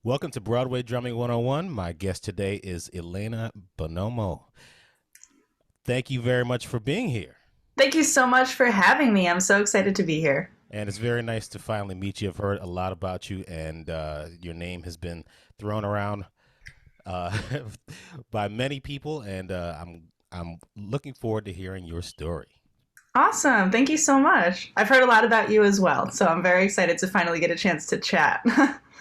Welcome to Broadway Drumming 101. My guest today is Elena Bonomo. Thank you very much for being here. Thank you so much for having me. I'm so excited to be here. And it's very nice to finally meet you. I've heard a lot about you, and your name has been thrown around uh, by many people, and I'm looking forward to hearing your story. Awesome. Thank you so much. I've heard a lot about you as well, so I'm very excited to finally get a chance to chat.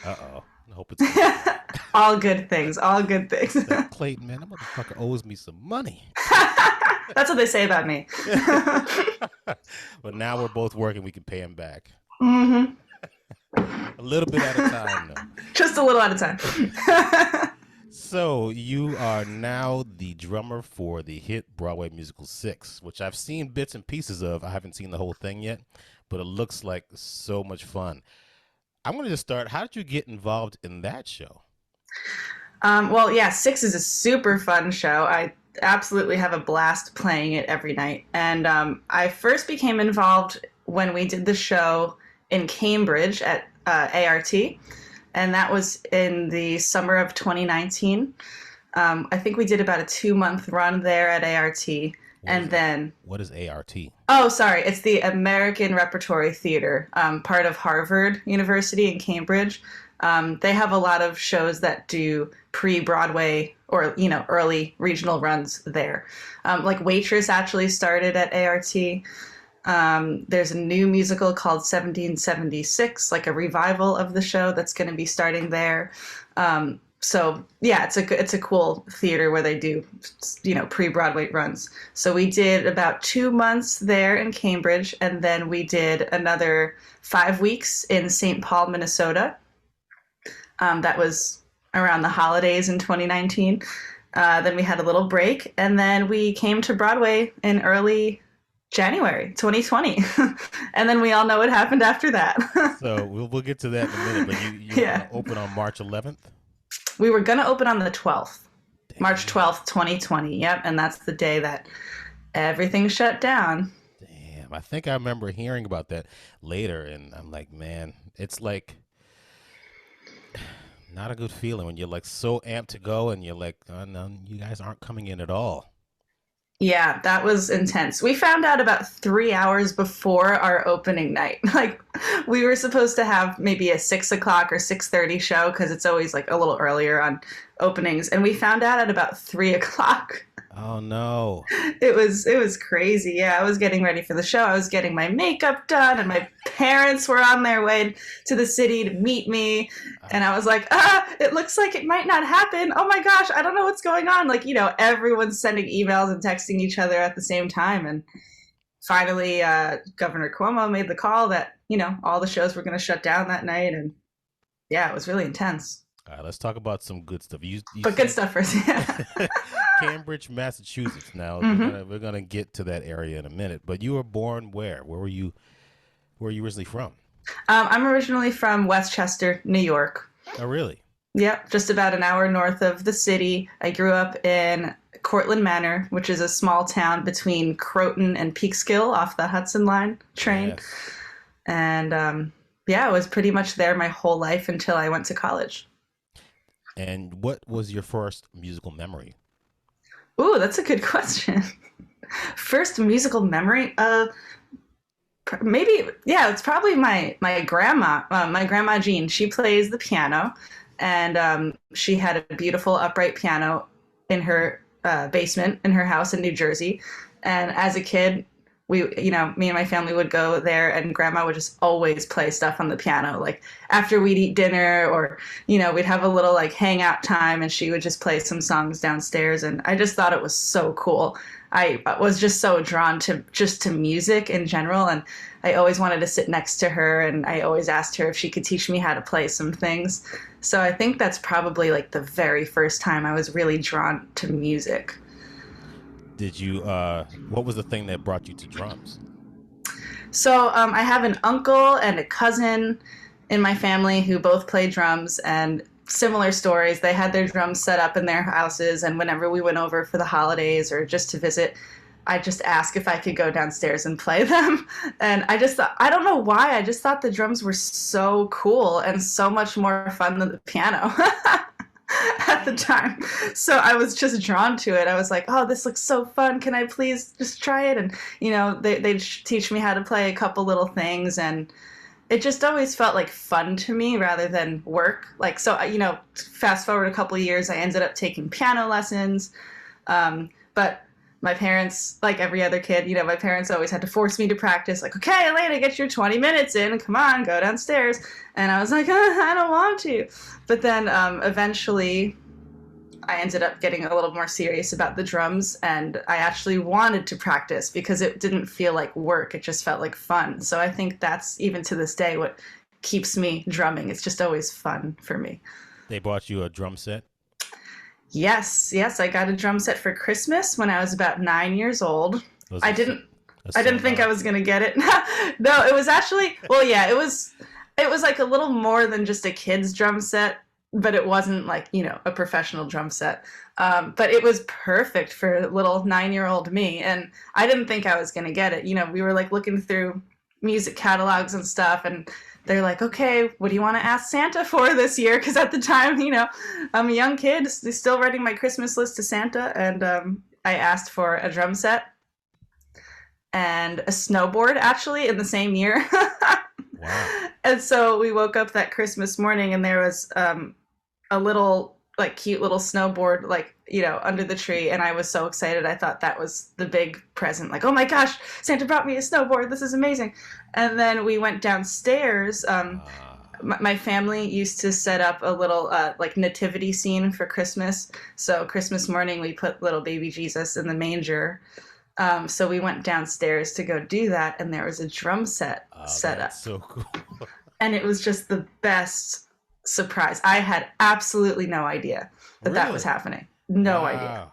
Uh oh. I hope it's good. All good things. All good things. That Clayton, man, that motherfucker owes me some money. That's what they say about me. But now we're both working, we can pay him back. hmm A little bit at a time, though. Just a little at a time. So you are now the drummer for the hit Broadway musical Six, which I've seen bits and pieces of. I haven't seen the whole thing yet, but it looks like so much fun. I'm going to just start. How did you get involved in that show? Well, yeah, Six is a super fun show. I absolutely have a blast playing it every night. And I first became involved when we did the show in Cambridge at ART, and that was in the summer of 2019. I think we did about a 2 month run there at ART. What And is A- then, what is ART? oh, sorry, it's the American Repertory Theater, part of Harvard University in Cambridge. They have a lot of shows that do pre-Broadway or early regional runs there. Like Waitress actually started at ART. There's a new musical called 1776, like a revival of the show that's going to be starting there. So yeah, it's a cool theater where they do pre-Broadway runs. So we did about 2 months there in Cambridge, and then we did another 5 weeks in St. Paul, Minnesota. That was around the holidays in 2019. Then we had a little break, and then we came to Broadway in early January 2020. And then we all know what happened after that. So we'll get to that in a minute, but you Yeah. open on March 11th? We were going to open on the 12th, March Damn. 12th, 2020. Yep. And that's the day that everything shut down. Damn. I think I remember hearing about that later, and I'm like, man, it's like not a good feeling when you're like so amped to go and you're like, oh, no, you guys aren't coming in at all. Yeah, that was intense. We found out about 3 hours before our opening night. Like, we were supposed to have maybe a 6 o'clock or 6:30 show because it's always like a little earlier on openings, and we found out at about 3 o'clock. Oh no. It was crazy. Yeah, I was getting ready for the show. I was getting my makeup done, and my parents were on their way to the city to meet me. And I was like, it looks like it might not happen. Oh my gosh, I don't know what's going on. Like, everyone's sending emails and texting each other at the same time. And finally, Governor Cuomo made the call that all the shows were going to shut down that night. And yeah, it was really intense. All right, let's talk about some good stuff. You But good said stuff first. Yeah. Cambridge, Massachusetts. Now hmm we're gonna get to that area in a minute. But you were born where? Where were you originally from? I'm originally from Westchester, New York. Oh, really? Yep, just about an hour north of the city. I grew up in Cortland Manor, which is a small town between Croton and Peekskill off the Hudson Line train. Yes. And yeah, I was pretty much there my whole life until I went to college. And what was your first musical memory? Ooh, that's a good question. First musical memory? Maybe, yeah, it's probably my grandma, my grandma Jean. She plays the piano, and she had a beautiful upright piano in her basement in her house in New Jersey. And as a kid, me and my family would go there, and grandma would just always play stuff on the piano. Like after we'd eat dinner, or we'd have a little like hangout time, and she would just play some songs downstairs. And I just thought it was so cool. I was just so drawn to music in general, and I always wanted to sit next to her, and I always asked her if she could teach me how to play some things. So I think that's probably like the very first time I was really drawn to music. Did you what was the thing that brought you to drums? So I have an uncle and a cousin in my family who both play drums, and similar stories. They had their drums set up in their houses, and whenever we went over for the holidays or just to visit, I just asked if I could go downstairs and play them. And I just thought, I don't know why, I just thought the drums were so cool and so much more fun than the piano at the time. So I was just drawn to it. I was like, oh, this looks so fun. Can I please just try it? And, they'd teach me how to play a couple little things. And it just always felt like fun to me rather than work. Like, so, fast forward a couple of years, I ended up taking piano lessons. But my parents, like every other kid, my parents always had to force me to practice. Like, okay, Elena, get your 20 minutes in. Come on, go downstairs. And I was like, I don't want to. But then eventually I ended up getting a little more serious about the drums. And I actually wanted to practice because it didn't feel like work. It just felt like fun. So I think that's, even to this day, what keeps me drumming. It's just always fun for me. They bought you a drum set? Yes, I got a drum set for Christmas when I was about 9 years old. Was I it didn't a I didn't think I sonar? was gonna get it. No, it was actually, well, yeah, it was like a little more than just a kid's drum set, but it wasn't like, a professional drum set. But it was perfect for little 9-year-old me, and I didn't think I was gonna get it. We were like looking through music catalogs and stuff, and they're like, okay, what do you want to ask Santa for this year? Because at the time, I'm a young kid, still writing my Christmas list to Santa, and I asked for a drum set and a snowboard actually in the same year. Wow. And so we woke up that Christmas morning, and there was a little, like, cute little snowboard, like, under the tree, and I was so excited. I thought that was the big present. Like, oh my gosh, Santa brought me a snowboard. This is amazing. And then we went downstairs. My family used to set up a little like nativity scene for Christmas. So Christmas morning, we put little baby Jesus in the manger. So we went downstairs to go do that, and there was a drum set set up. That's so cool. And it was just the best surprise. I had absolutely no idea that was Really? happening. No idea. Wow.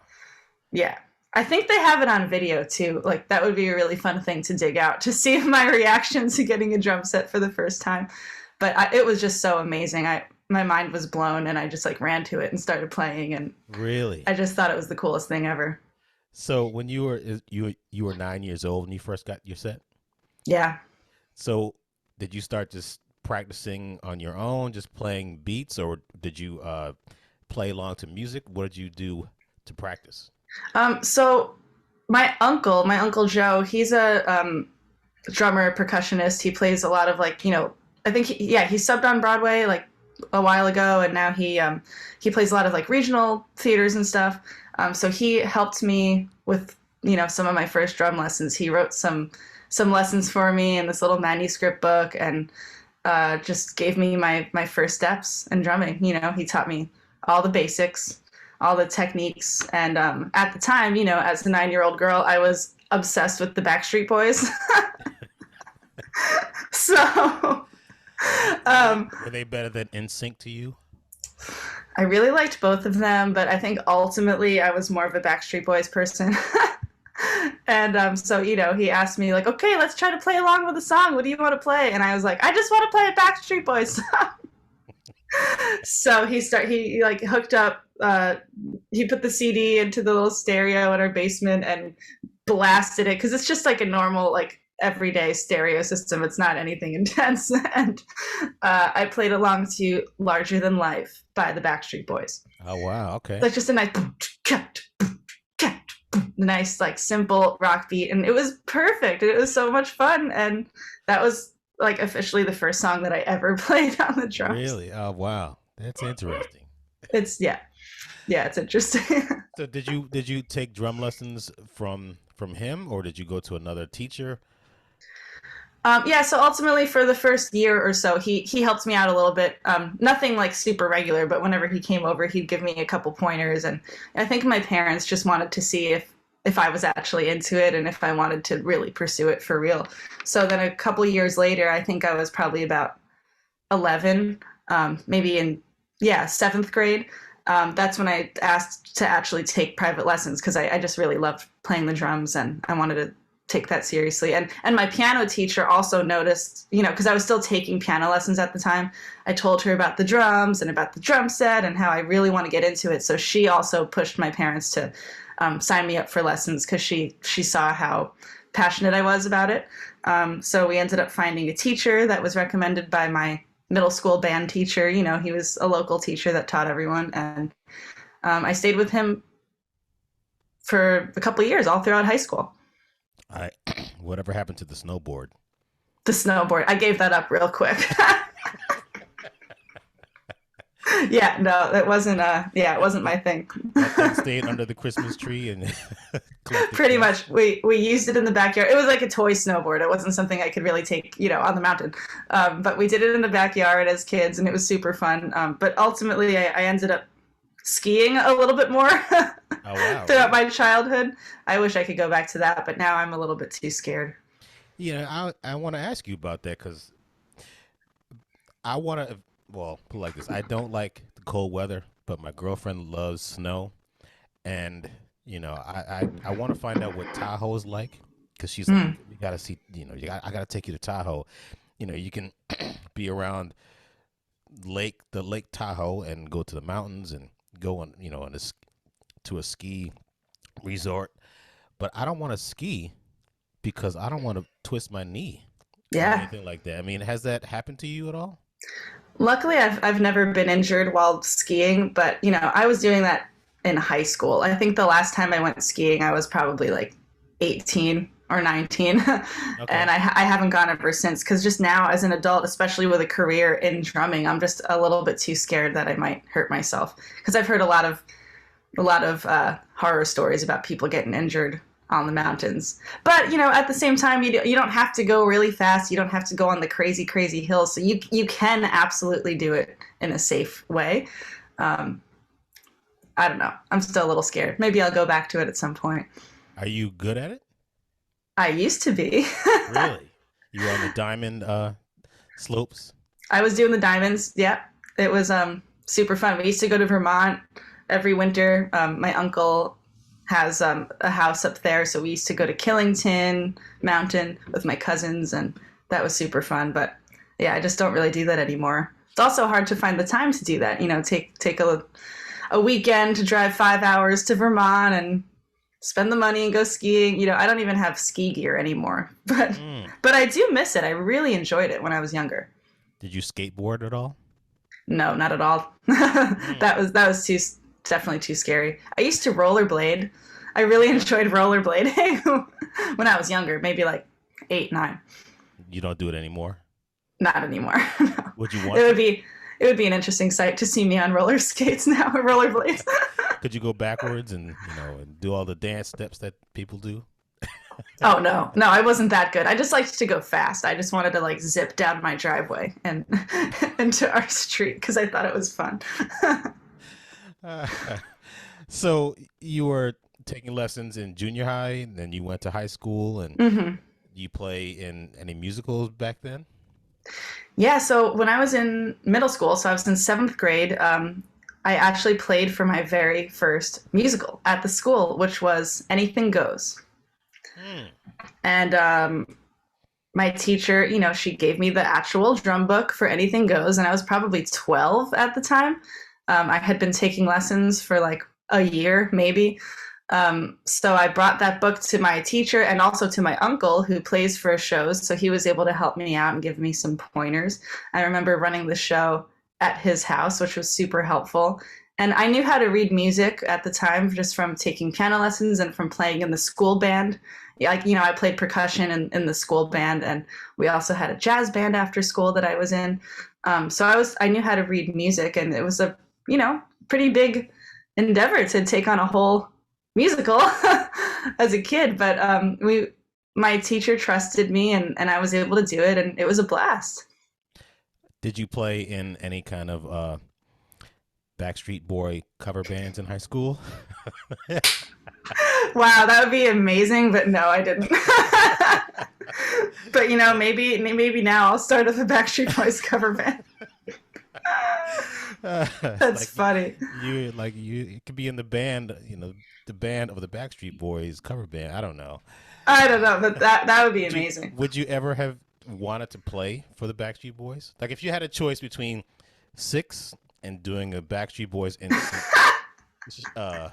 Yeah. I think they have it on video too. Like, that would be a really fun thing to dig out to see my reaction to getting a drum set for the first time. But it was just so amazing. My mind was blown, and I just like ran to it and started playing, and Really? I just thought it was the coolest thing ever. So when you were 9 years old when you first got your set, Yeah. so did you start just practicing on your own, just playing beats, or did you play along to music? What did you do to practice? So my uncle Joe, he's a drummer, percussionist. He plays a lot of, like, I think he subbed on Broadway like a while ago, and now he plays a lot of like regional theaters and stuff. So he helped me with some of my first drum lessons. He wrote some lessons for me in this little manuscript book, and just gave me my first steps in drumming. He taught me all the basics, all the techniques, and at the time, as a 9-year-old girl, I was obsessed with the Backstreet Boys. So Were they better than NSYNC to you? I really liked both of them, but I think ultimately I was more of a Backstreet Boys person. And so, he asked me, like, okay, let's try to play along with the song. What do you want to play? And I was like, I just want to play a Backstreet Boys song. So he like hooked up, he put the CD into the little stereo in our basement and blasted it, because it's just like a normal, like, everyday stereo system. It's not anything intense. And I played along to Larger Than Life by the Backstreet Boys. Oh wow, okay. Like, just a nice, like, simple rock beat, and it was perfect. It was so much fun, and that was like officially the first song that I ever played on the drums. Really? Oh wow, that's interesting. It's it's interesting. So did you take drum lessons from him, or did you go to another teacher? So ultimately, for the first year or so, he helped me out a little bit. Nothing like super regular, but whenever he came over, he'd give me a couple pointers. And I think my parents just wanted to see if I was actually into it and if I wanted to really pursue it for real. So then a couple years later, I think I was probably about 11, maybe in, seventh grade. That's when I asked to actually take private lessons, because I just really loved playing the drums, and I wanted to take that seriously. And my piano teacher also noticed, because I was still taking piano lessons at the time. I told her about the drums and about the drum set and how I really want to get into it. So she also pushed my parents to sign me up for lessons because she saw how passionate I was about it. So we ended up finding a teacher that was recommended by my middle school band teacher. He was a local teacher that taught everyone. And I stayed with him for a couple of years, all throughout high school. Whatever happened to the snowboard? The snowboard. I gave that up real quick. Yeah, no, it wasn't. It wasn't my thing. That thing stayed under the Christmas tree and pretty much. We used it in the backyard. It was like a toy snowboard. It wasn't something I could really take, on the mountain. But we did it in the backyard as kids, and it was super fun. But ultimately, I ended up skiing a little bit more throughout my childhood. I wish I could go back to that, but now I'm a little bit too scared. I want to ask you about that because I want to. Well, put it like this: I don't like the cold weather, but my girlfriend loves snow, and I want to find out what Tahoe is like because she's like, you got to see, I got to take you to Tahoe. You can be around the Lake Tahoe and go to the mountains and go on, to a ski resort, but I don't want to ski because I don't want to twist my knee. Yeah. Or anything like that. I mean, has that happened to you at all? Luckily, I've never been injured while skiing, but I was doing that in high school. I think the last time I went skiing, I was probably like 18 or 19, okay. And I haven't gone ever since because just now, as an adult, especially with a career in drumming, I'm just a little bit too scared that I might hurt myself because I've heard a lot of horror stories about people getting injured on the mountains. But at the same time, you don't have to go really fast. You don't have to go on the crazy hills. So you can absolutely do it in a safe way. I don't know. I'm still a little scared. Maybe I'll go back to it at some point. Are you good at it? I used to be. Really? You were on the diamond slopes? I was doing the diamonds. Yeah. It was super fun. We used to go to Vermont every winter. My uncle has a house up there, so we used to go to Killington Mountain with my cousins, and that was super fun. But yeah, I just don't really do that anymore. It's also hard to find the time to do that. Take a weekend to drive 5 hours to Vermont and spend the money and go skiing. I don't even have ski gear anymore, but I do miss it. I really enjoyed it when I was younger. Did you skateboard at all? No, not at all. That was definitely too scary. I used to rollerblade. I really enjoyed rollerblading when I was younger, maybe like 8, 9. You don't do it anymore? Not anymore. No. Would you want? It would be an interesting sight to see me on roller skates now, rollerblades. Could you go backwards and and do all the dance steps that people do? Oh no, I wasn't that good. I just liked to go fast. I just wanted to like zip down my driveway and into our street because I thought it was fun. So you were taking lessons in junior high, and then you went to high school, and you play in any musicals back then? Yeah, so when I was in middle school, so I was in 7th grade, I actually played for my very first musical at the school, which was Anything Goes. And my teacher, she gave me the actual drum book for Anything Goes, and I was probably 12 at the time. I had been taking lessons for like a year, maybe. So I brought that book to my teacher and also to my uncle who plays for shows. So he was able to help me out and give me some pointers. I remember running the show at his house, which was super helpful. And I knew how to read music at the time just from taking piano lessons and from playing in the school band. I played percussion in the school band, and we also had a jazz band after school that I was in. So I knew how to read music, and it was a, pretty big endeavor to take on a whole musical as a kid. But my teacher trusted me, and I was able to do it, and it was a blast. Did you play in any kind of Backstreet Boy cover bands in high school? Wow, that would be amazing, but no, I didn't. But maybe now I'll start with a Backstreet Boys cover band. That's like funny. you could be in the band, the band of the Backstreet Boys cover band. I don't know. I don't know, but that would be Would you amazing. would you ever have wanted to play for the Backstreet Boys? Like if you had a choice between Six and doing a Backstreet Boys in uh,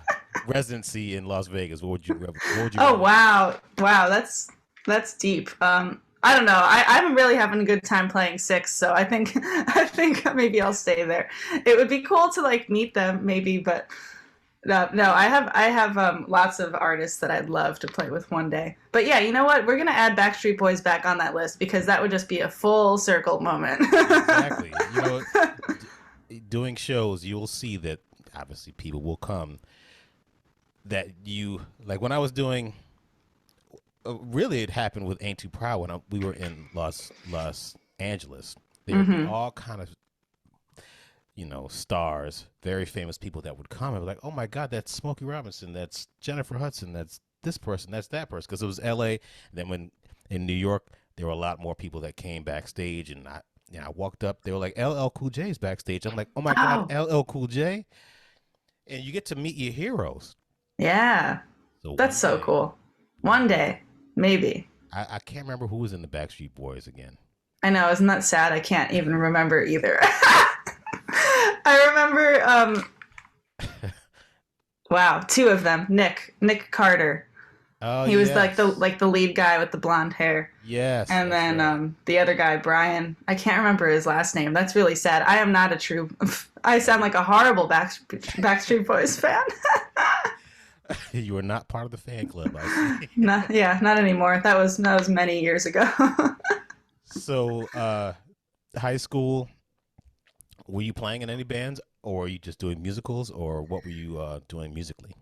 residency in Las Vegas, what would you Oh rather do? wow, wow, that's deep. I don't know. I'm really having a good time playing Six, so I think I think maybe I'll stay there. It would be cool to like meet them, maybe, but no, no. I have lots of artists that I'd love to play with one day. But yeah, you know what? We're gonna add Backstreet Boys back on that list because that would just be a full circle moment. Exactly. Doing shows, you'll see that obviously people will come that you like when I was doing really it happened with Ain't Too Proud when we were in Los Angeles. There would be Hmm. all kind of stars, very famous people that would come and be like, "Oh my God, that's Smokey Robinson, that's Jennifer Hudson, that's this person, that's that person." Because it was L.A. Then when in New York, there were a lot more people that came backstage, and I walked up. They were like, "LL Cool J's backstage." I'm like, "Oh my God, Oh, LL Cool J!" And you get to meet your heroes. yeah. So That's one so day, cool. one One day, day, maybe. I can't remember who was in the Backstreet Boys again. I know, isn't that sad? I can't even remember either. I remember, wow, two of them. Nick Carter. Oh He was like the yes, like the lead guy with the blonde hair, yes, and that's then right. the other guy, Brian. I can't remember his last name. That's really sad. I am not a true. I sound like a horrible Backstreet Boys fan. You are not part of the fan club, I see. Not, yeah, not anymore. That was many years ago. So, high school, were you playing in any bands, or were you just doing musicals, or what were you doing musically?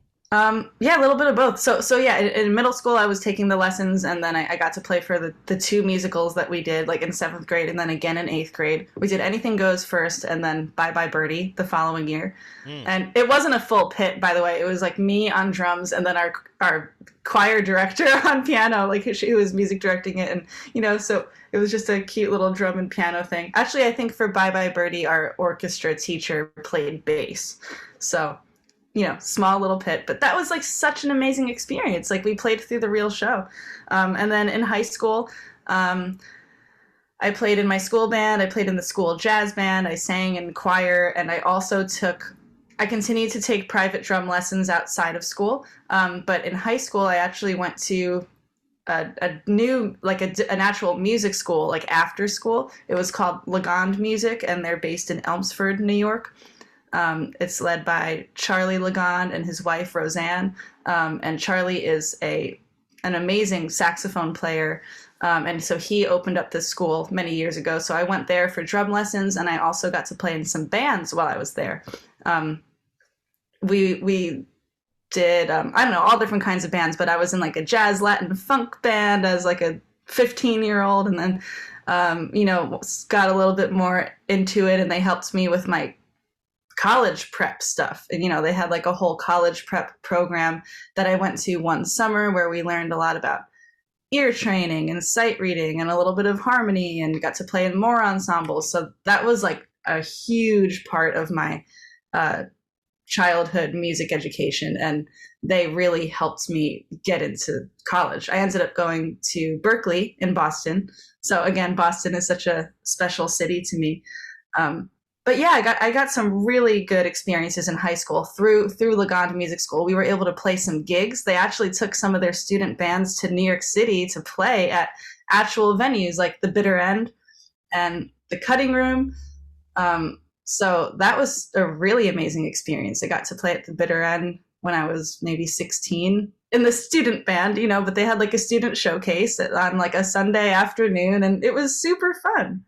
Yeah, a little bit of both. So yeah, in middle school, I was taking the lessons, and then I got to play for the two musicals that we did, like in seventh grade, and then again in eighth grade. We did Anything Goes first, and then Bye Bye Birdie the following year. Mm. And it wasn't a full pit, by the way. It was like me on drums, and then our choir director on piano, like she was music directing it, and so it was just a cute little drum and piano thing. Actually, I think for Bye Bye Birdie, our orchestra teacher played bass, so small little pit, but that was like such an amazing experience. Like we played through the real show. And then in high school, um, I played in my school band, I played in the school jazz band, I sang in choir, and I continued to take private drum lessons outside of school. But in high school, I actually went to a new, like an actual music school, like after school. It was called Legond Music, and they're based in Elmsford, New York. It's led by Charlie Legond and his wife Roseanne, and Charlie is an amazing saxophone player, and so he opened up this school many years ago. So I went there for drum lessons, and I also got to play in some bands while I was there. Um, we did I don't know, all different kinds of bands, but I was in like a jazz Latin funk band as like a 15-year-old, and then got a little bit more into it, and they helped me with my college prep stuff. And they had like a whole college prep program that I went to one summer where we learned a lot about ear training and sight reading and a little bit of harmony, and got to play in more ensembles. So that was like a huge part of my uh, childhood music education, and they really helped me get into college. I ended up going to Berklee in Boston. So again, Boston is such a special city to me. But yeah, I got some really good experiences in high school through Legond Music School. We were able to play some gigs. They actually took some of their student bands to New York City to play at actual venues like the Bitter End and the Cutting Room. So that was a really amazing experience. I got to play at the Bitter End when I was maybe 16 in the student band, but they had like a student showcase on like a Sunday afternoon, and it was super fun.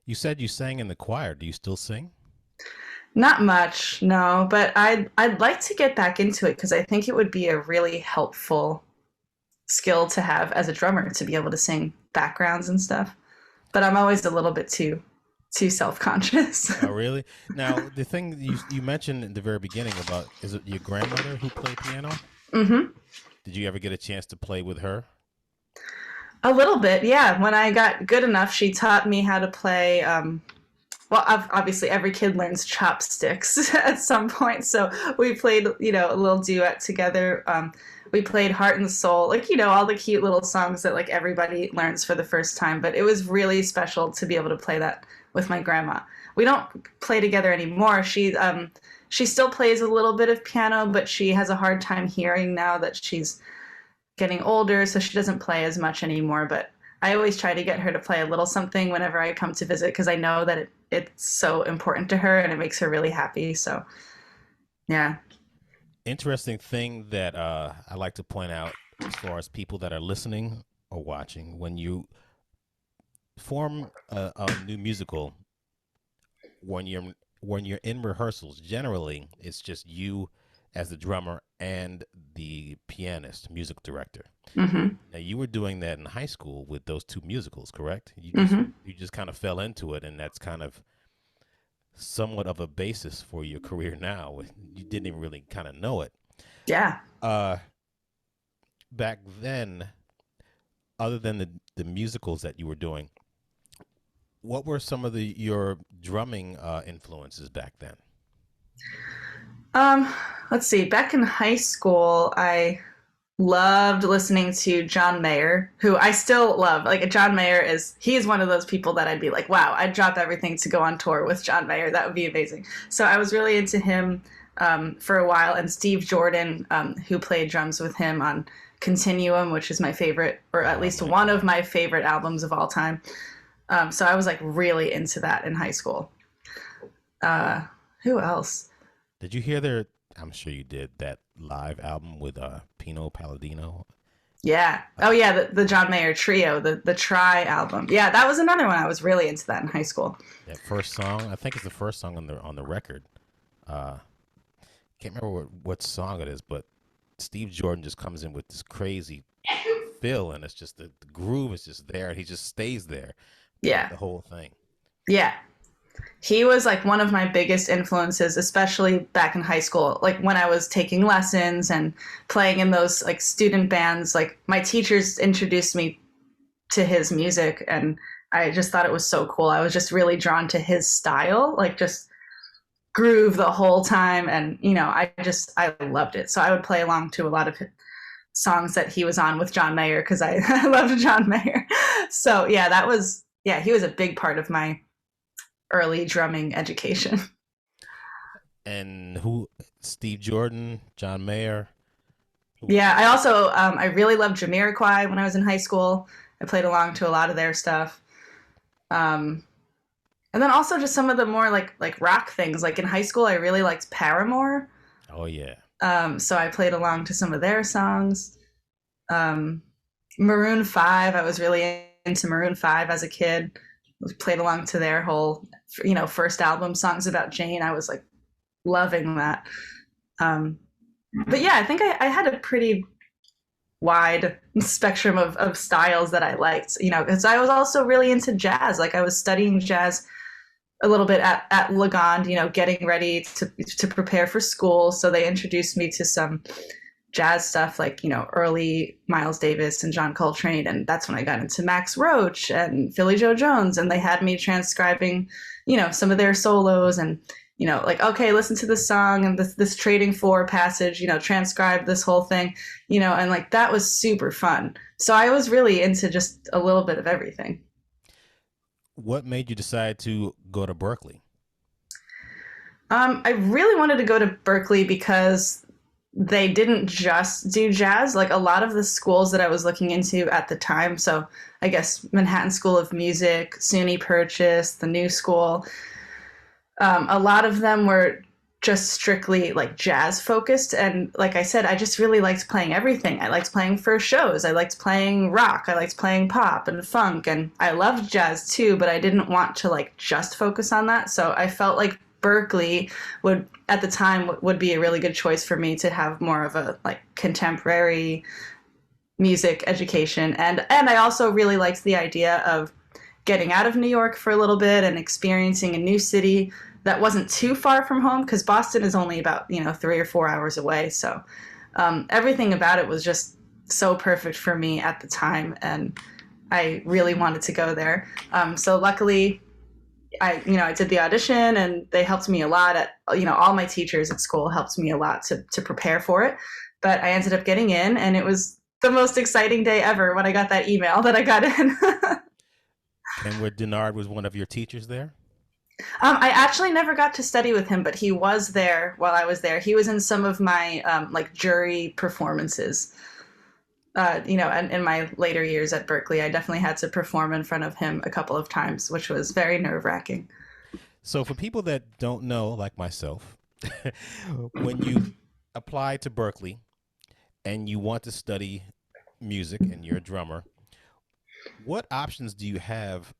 You said you sang in the choir. Do you still sing? Not much, no, but I'd like to get back into it because I think it would be a really helpful skill to have as a drummer to be able to sing backgrounds and stuff. But I'm always a little bit too self-conscious. Oh, really? Now, the thing you mentioned in the very beginning about is it your grandmother who played piano? Hmm. Did you ever get a chance to play with her? A little bit, yeah. When I got good enough, she taught me how to play well, obviously every kid learns chopsticks at some point. So we played, a little duet together. We played Heart and Soul, like, all the cute little songs that like everybody learns for the first time. But it was really special to be able to play that with my grandma. We don't play together anymore. She still plays a little bit of piano, but she has a hard time hearing now that she's getting older, so she doesn't play as much anymore. But I always try to get her to play a little something whenever I come to visit because I know that it's so important to her and it makes her really happy. So, yeah. Interesting thing that I like to point out as far as people that are listening or watching, when you form a new musical, when you're in rehearsals, generally it's just you as the drummer and the pianist, music director. Hmm. Now you were doing that in high school with those two musicals, correct? Hmm. You just kind of fell into it, and that's kind of somewhat of a basis for your career now. You didn't even really kind of know it. Yeah. Uh, Back then, other than the musicals that you were doing, what were some of your drumming influences back then? Um, let's see. Back in high school, I loved listening to John Mayer, who I still love. Like John Mayer he is one of those people that I'd be like, wow, I'd drop everything to go on tour with John Mayer. That would be amazing. So I was really into him for a while, and Steve Jordan, who played drums with him on Continuum, which is my favorite, or Oh, at I least like one of that. my favorite albums of all time. So I was like really into that in high school. Uh, who else? Did you hear their? I'm sure you did that live album with Pino Palladino. Yeah. Oh Uh, yeah, the John Mayer trio, the Try album. Yeah, that was another one. I was really into that in high school. that first song, I think it's the first song on the record. Uh, can't remember what song it is, but Steve Jordan just comes in with this crazy feel, and it's just the groove is just there, and he just stays there throughout Yeah. the whole thing. Yeah. He was like one of my biggest influences, especially back in high school. Like when I was taking lessons and playing in those like student bands, like my teachers introduced me to his music and I just thought it was so cool. I was just really drawn to his style, like just groove the whole time and I loved it. So I would play along to a lot of songs that he was on with John Mayer because I, I loved John Mayer. So yeah, he was a big part of my early drumming education. And who? Steve Jordan, John Mayer. Who? Yeah, I also I really loved Jamiroquai when I was in high school. I played along to a lot of their stuff. Um, and then also just some of the more like rock things. Like in high school, I really liked Paramore. Oh yeah. So I played along to some of their songs. Um, Maroon Five, I was really into Maroon Five as a kid. Played along to their whole first album, Songs About Jane. I was like loving that. Um, but yeah, I think I had a pretty wide spectrum of styles that I liked, because I was also really into jazz. Like I was studying jazz a little bit at Lagond, getting ready to prepare for school. So they introduced me to some jazz stuff like, early Miles Davis and John Coltrane. And that's when I got into Max Roach and Philly Joe Jones. And they had me transcribing, some of their solos and, like, okay, listen to this song and this trading floor passage, transcribe this whole thing, and like that was super fun. So I was really into just a little bit of everything. What made you decide to go to Berklee? I really wanted to go to Berklee because they didn't just do jazz. Like a lot of the schools that I was looking into at the time, so I guess Manhattan School of Music, SUNY Purchase, the New School, a lot of them were just strictly like jazz focused. And like I said, I just really liked playing everything. I liked playing for shows. I liked playing rock. I liked playing pop and funk. And I loved jazz too, but I didn't want to like just focus on that. So I felt like Berklee would at the time would be a really good choice for me to have more of a like contemporary music education. And I also really liked the idea of getting out of New York for a little bit and experiencing a new city that wasn't too far from home because Boston is only about 3 or 4 hours away. So everything about it was just so perfect for me at the time, and I really wanted to go there. So luckily, I did the audition, and they helped me a lot. All my teachers at school helped me a lot to prepare for it. But I ended up getting in, and it was the most exciting day ever when I got that email that I got in. Kenwood Denard was one of your teachers there? I actually never got to study with him, but he was there while I was there. He was in some of my like jury performances. And in my later years at Berklee, I definitely had to perform in front of him a couple of times, which was very nerve-wracking. So, for people that don't know, like myself, when you apply to Berklee and you want to study music and you're a drummer, what options do you have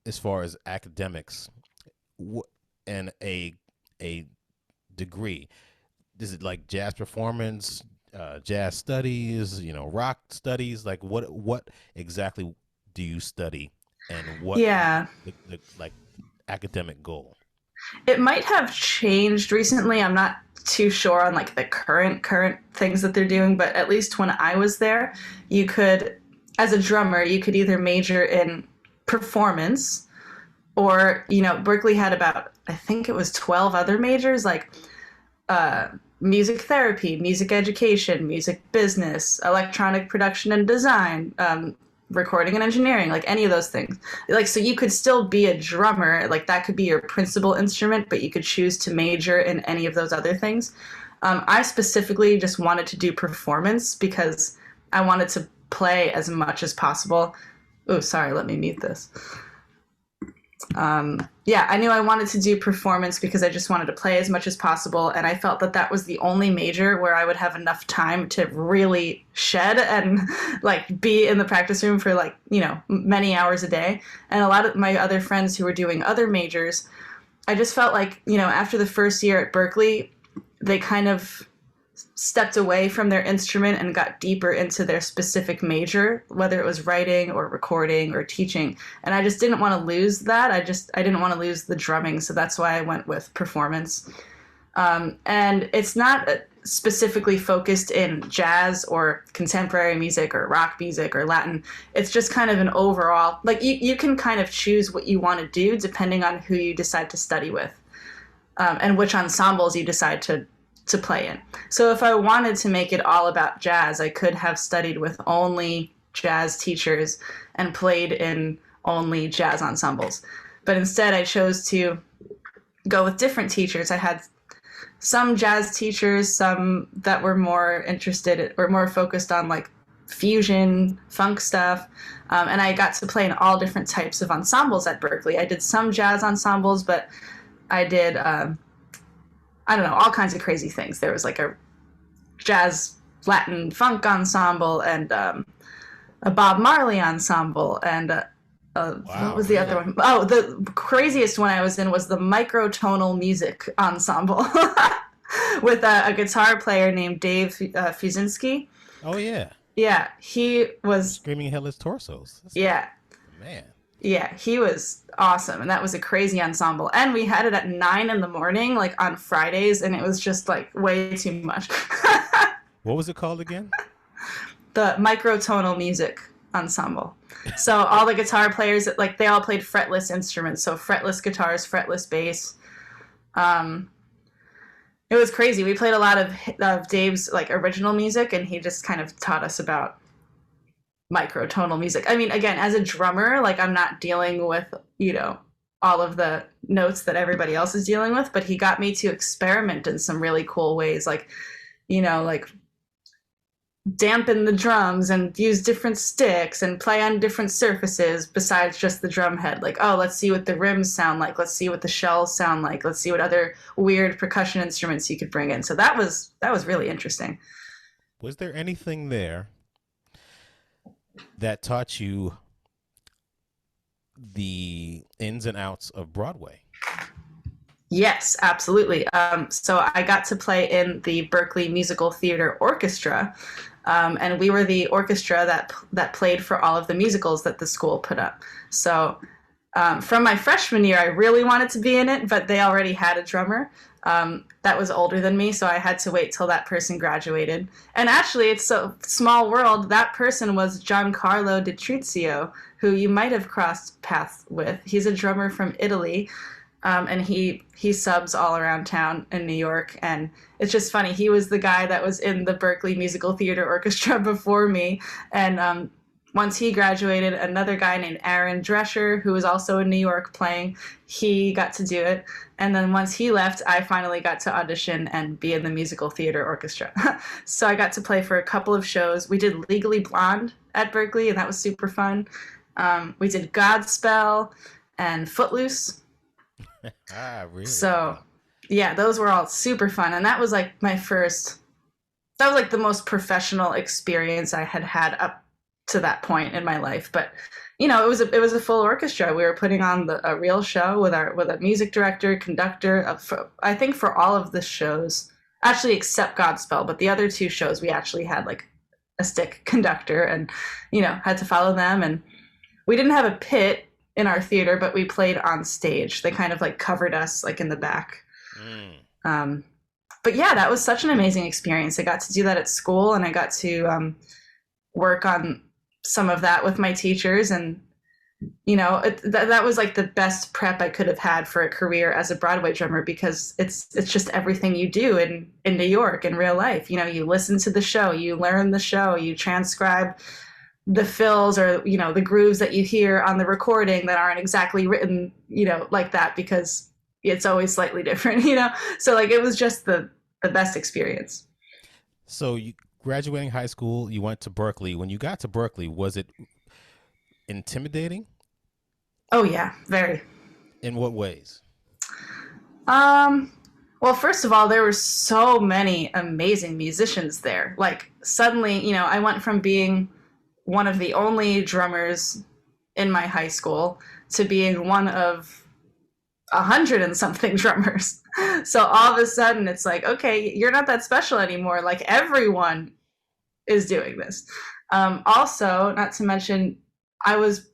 as far as academics and a degree? Is it like jazz performance, jazz studies, rock studies? Like what exactly do you study, and what Yeah, the like academic goal? it might have changed recently. I'm not too sure on like the current things that they're doing, but at least when I was there, you could, as a drummer, you could either major in performance, or Berklee had about, I think it was 12 other majors, like uh, music therapy, music education, music business, electronic production and design, recording and engineering, like any of those things. Like, so you could still be a drummer, like that could be your principal instrument, but you could choose to major in any of those other things. I specifically just wanted to do performance because I wanted to play as much as possible. Oh, sorry, let me mute this. Yeah, I knew I wanted to do performance because I just wanted to play as much as possible, and I felt that that was the only major where I would have enough time to really shed and like be in the practice room for like many hours a day. And a lot of my other friends who were doing other majors, I just felt like after the first year at Berklee, they kind of stepped away from their instrument and got deeper into their specific major, whether it was writing or recording or teaching. And I just didn't want to lose that. I didn't want to lose the drumming. So that's why I went with performance. And it's not specifically focused in jazz or contemporary music or rock music or Latin. It's just kind of an overall, like you can kind of choose what you want to do depending on who you decide to study with, and which ensembles you decide to play in. So if I wanted to make it all about jazz, I could have studied with only jazz teachers and played in only jazz ensembles. But instead, I chose to go with different teachers. I had some jazz teachers, some that were more interested or more focused on like fusion, funk stuff. And I got to play in all different types of ensembles at Berklee. I did some jazz ensembles, but I did I don't know, all kinds of crazy things. There was like a jazz Latin funk ensemble and a Bob Marley ensemble. And what Wow, was the other really? one? Oh, the craziest one I was in was the microtonal music ensemble with a guitar player named Dave Fusinski. Oh yeah, Yeah, he was, Screaming Hellish Torsos. yeah, Man. yeah, he was awesome. And that was a crazy ensemble. And we had it at 9 in the morning, like on Fridays, and it was just like way too much. What was it called again? The microtonal music ensemble. So all the guitar players, like they all played fretless instruments. So fretless guitars, fretless bass. Um, it was crazy. We played a lot of Dave's like original music, and he just kind of taught us about microtonal music. I mean, again, as a drummer, like I'm not dealing with, all of the notes that everybody else is dealing with, but he got me to experiment in some really cool ways, like, like dampen the drums and use different sticks and play on different surfaces besides just the drum head. Like, oh, let's see what the rims sound like. Let's see what the shells sound like. Let's see what other weird percussion instruments you could bring in. So that was really interesting. Was there anything there that taught you the ins and outs of Broadway? Yes, absolutely. So I got to play in the Berklee Musical Theater Orchestra, and we were the orchestra that played for all of the musicals that the school put up. So from my freshman year, I really wanted to be in it, but they already had a drummer. that was older than me, so I had to wait till that person graduated. And actually, it's a small world. That person was Giancarlo Detrizio, who you might have crossed paths with. He's a drummer from Italy, and he subs all around town in New York. And it's just funny. He was the guy that was in the Berklee Musical Theater Orchestra before me, and once he graduated, another guy named Aaron Drescher, who was also in New York playing, he got to do it. And then once he left, I finally got to audition and be in the musical theater orchestra. So I got to play for a couple of shows. We did Legally Blonde at Berklee, and that was super fun. We did Godspell and Footloose. Really? So, yeah, those were all super fun. And that was like that was like the most professional experience I had had up to that point in my life. But it was a full orchestra. We were putting on a real show with a music director, conductor. I think for all of the shows, actually except Godspell, but the other two shows we actually had like a stick conductor, and had to follow them. And we didn't have a pit in our theater, but we played on stage. They kind of like covered us like in the back. But yeah, that was such an amazing experience. I got to do that at school, and I got to work on some of that with my teachers. And that was like the best prep I could have had for a career as a Broadway drummer, because it's just everything you do in New York in real life. You listen to the show, you learn the show, you transcribe the fills or the grooves that you hear on the recording that aren't exactly written like that, because it's always slightly different. So like it was just the best experience. So you graduating high school, you went to Berklee. When you got to Berklee, was it intimidating? Oh yeah, very. In what ways? Well, first of all, there were so many amazing musicians there. Like suddenly, I went from being one of the only drummers in my high school to being one of 100 and something drummers. So all of a sudden it's like, okay, you're not that special anymore. Like everyone is doing this. Also, not to mention, I was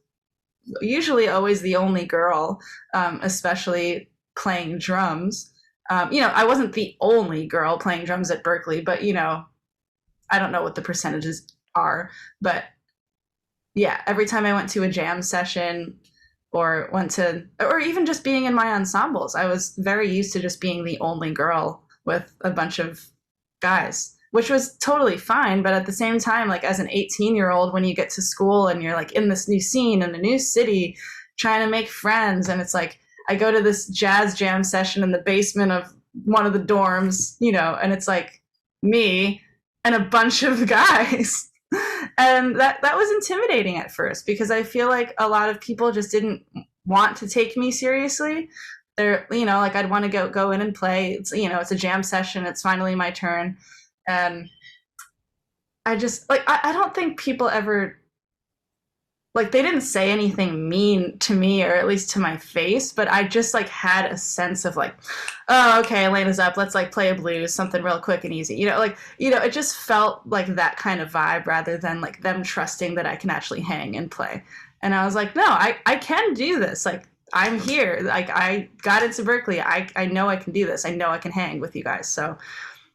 usually always the only girl, especially playing drums. I wasn't the only girl playing drums at Berklee, but I don't know what the percentages are, but yeah, every time I went to a jam session or even just being in my ensembles, I was very used to just being the only girl with a bunch of guys, which was totally fine. But at the same time, like as an 18-year-old, when you get to school and you're like in this new scene in a new city, trying to make friends, and it's like, I go to this jazz jam session in the basement of one of the dorms, and it's like me and a bunch of guys. And that was intimidating at first, because I feel like a lot of people just didn't want to take me seriously. They're, like I'd want to go in and play. It's, it's a jam session. It's finally my turn. And I just like, I don't think people ever, like, they didn't say anything mean to me, or at least to my face, but I just like had a sense of like, oh, okay, Elena's up. Let's like play a blues, something real quick and easy. It just felt like that kind of vibe, rather than like them trusting that I can actually hang and play. And I was like, no, I can do this. Like, I'm here. Like, I got into Berklee. I know I can do this. I know I can hang with you guys. So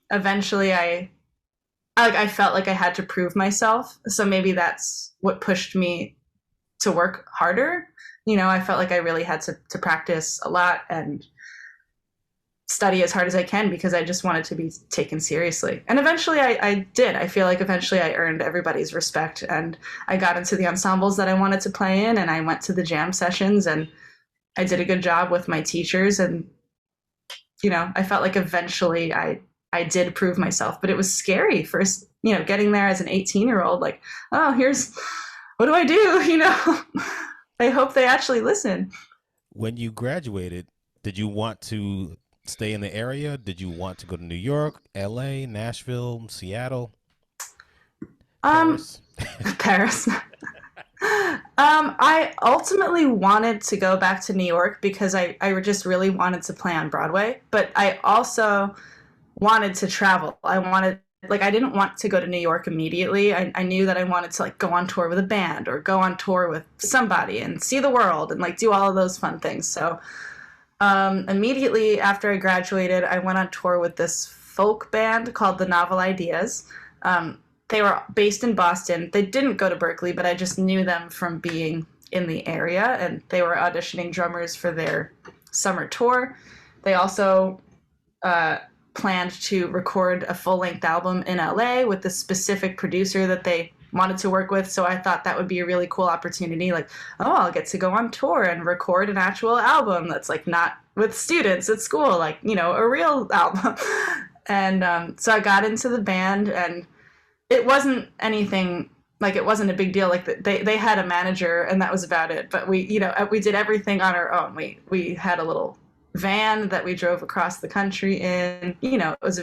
eventually I felt like I had to prove myself. So maybe that's what pushed me to work harder. I felt like I really had to practice a lot and study as hard as I can, because I just wanted to be taken seriously. And eventually I did. I feel like eventually I earned everybody's respect, and I got into the ensembles that I wanted to play in, and I went to the jam sessions, and I did a good job with my teachers. And, I felt like eventually I did prove myself, but it was scary first, getting there as an 18-year-old, like, oh, what do I do? I hope they actually listen. When you graduated, did you want to stay in the area? Did you want to go to New York, LA, Nashville, Seattle, Paris? Paris. I ultimately wanted to go back to New York because I just really wanted to play on Broadway, but I also wanted to travel. I didn't want to go to New York immediately. I knew that I wanted to like go on tour with a band or go on tour with somebody and see the world and like do all of those fun things. So Immediately after I graduated, I went on tour with this folk band called the Novel Ideas. They were based in Boston. They didn't go to Berklee, but I just knew them from being in the area, and they were auditioning drummers for their summer tour. They also planned to record a full-length album in LA with the specific producer that they wanted to work with. So I thought that would be a really cool opportunity. Like, oh, I'll get to go on tour and record an actual album that's like not with students at school, like, you know, a real album. And so I got into the band, and it wasn't anything, like, it wasn't a big deal. Like, they had a manager, and that was about it. But we, you know, we did everything on our own. We had a little van that we drove across the country in. You know, it was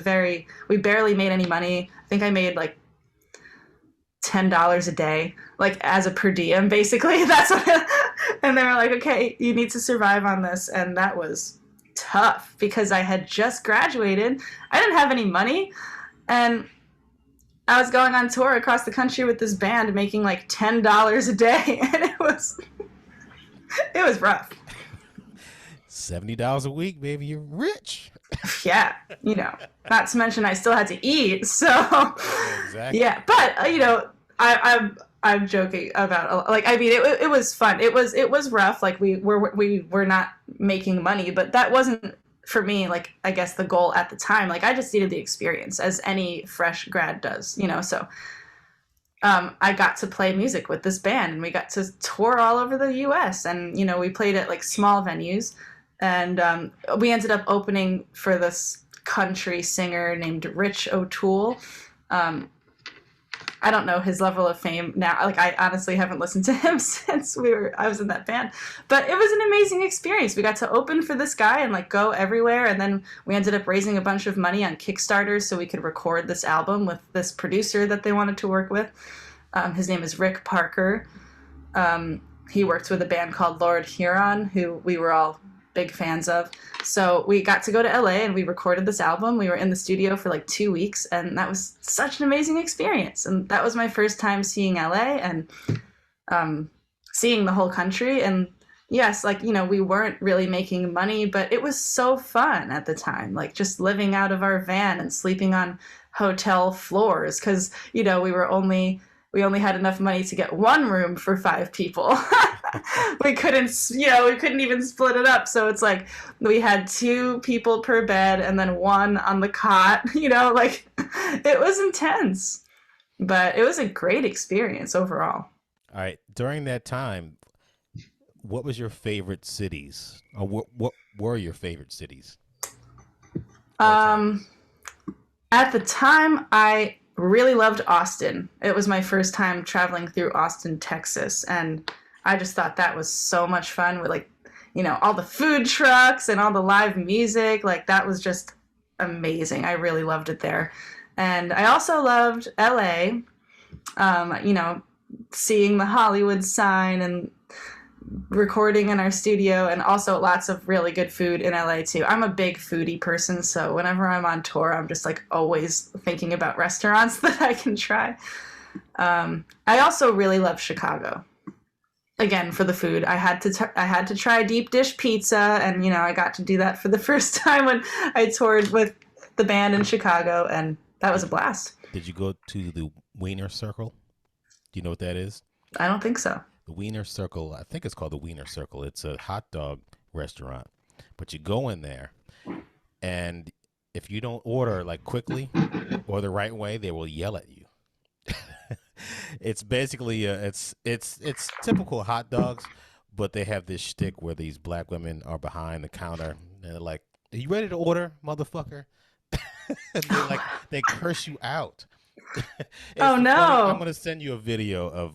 we barely made any money. I think I made like $10 a day, like as a per diem, basically. That's what. And they were like, okay, you need to survive on this. And that was tough because I had just graduated. I didn't have any money. And I was going on tour across the country with this band making like $10 a day. And it was rough. $70 a week, baby. You're rich. Yeah, you know, not to mention I still had to eat. So Exactly. yeah, but you know, I'm joking about, like, I mean, it was fun. It was rough. Like, we were not making money, but that wasn't for me, like, I guess the goal at the time. Like, I just needed the experience, as any fresh grad does, you know. So I got to play music with this band, and we got to tour all over the US, and, you know, we played at like small venues, and we ended up opening for this country singer named Rich O'Toole. I don't know his level of fame now. Like, I honestly haven't listened to him since I was in that band. But it was an amazing experience. We got to open for this guy and like go everywhere. And then we ended up raising a bunch of money on Kickstarter so we could record this album with this producer that they wanted to work with. His name is Rick Parker. He worked with a band called Lord Huron, who we were all big fans of. So we got to go to LA and we recorded this album. We were in the studio for like 2 weeks, and that was such an amazing experience. And that was my first time seeing LA and seeing the whole country. And yes, like, you know, we weren't really making money, but it was so fun at the time, like just living out of our van and sleeping on hotel floors because, you know, we only had enough money to get one room for 5 people. we couldn't even split it up. So it's like we had 2 people per bed and then 1 on the cot, you know, like it was intense, but it was a great experience overall. All right. During that time, what was your favorite cities? Or what were your favorite cities? At the time, I really loved Austin. It was my first time traveling through Austin, Texas, and I just thought that was so much fun with, like, you know, all the food trucks and all the live music. Like, that was just amazing. I really loved it there. And I also loved LA, you know, seeing the Hollywood sign and recording in our studio, and also lots of really good food in LA too. I'm a big foodie person, so whenever I'm on tour, I'm just like always thinking about restaurants that I can try. I also really love Chicago. Again, for the food, I had to try deep dish pizza, and, you know, I got to do that for the first time when I toured with the band in Chicago, and that was a blast. Did you go to the Wiener Circle? Do you know what that is? I don't think so. The Wiener Circle, I think it's called the Wiener Circle. It's a hot dog restaurant. But you go in there, and if you don't order like quickly or the right way, they will yell at you. It's basically it's typical hot dogs, but they have this shtick where these black women are behind the counter and they're like, "Are you ready to order, motherfucker?" And they curse you out. Oh no! Funny. I'm gonna send you a video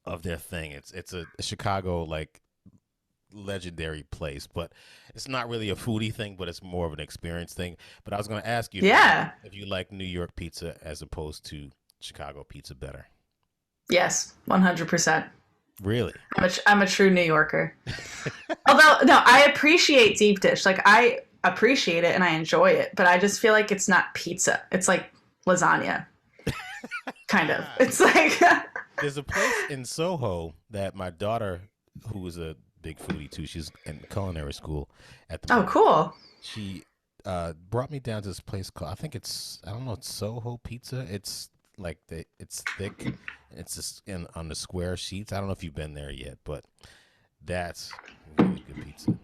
of their thing. It's a Chicago, like, legendary place, but it's not really a foodie thing, but it's more of an experience thing. But I was going to ask you if you like New York pizza as opposed to Chicago pizza better. Yes, 100%. Really? I'm a true New Yorker. Although, no, I appreciate deep dish. Like, I appreciate it and I enjoy it, but I just feel like it's not pizza. It's like lasagna. Kind of. It's like... There's a place in Soho that my daughter, who is a big foodie too. She's in culinary school at the Oh, moment. cool. She brought me down to this place called, I think it's, I don't know, it's Soho Pizza. It's like it's thick. It's just in on the square sheets. I don't know if you've been there yet, but that's really good pizza.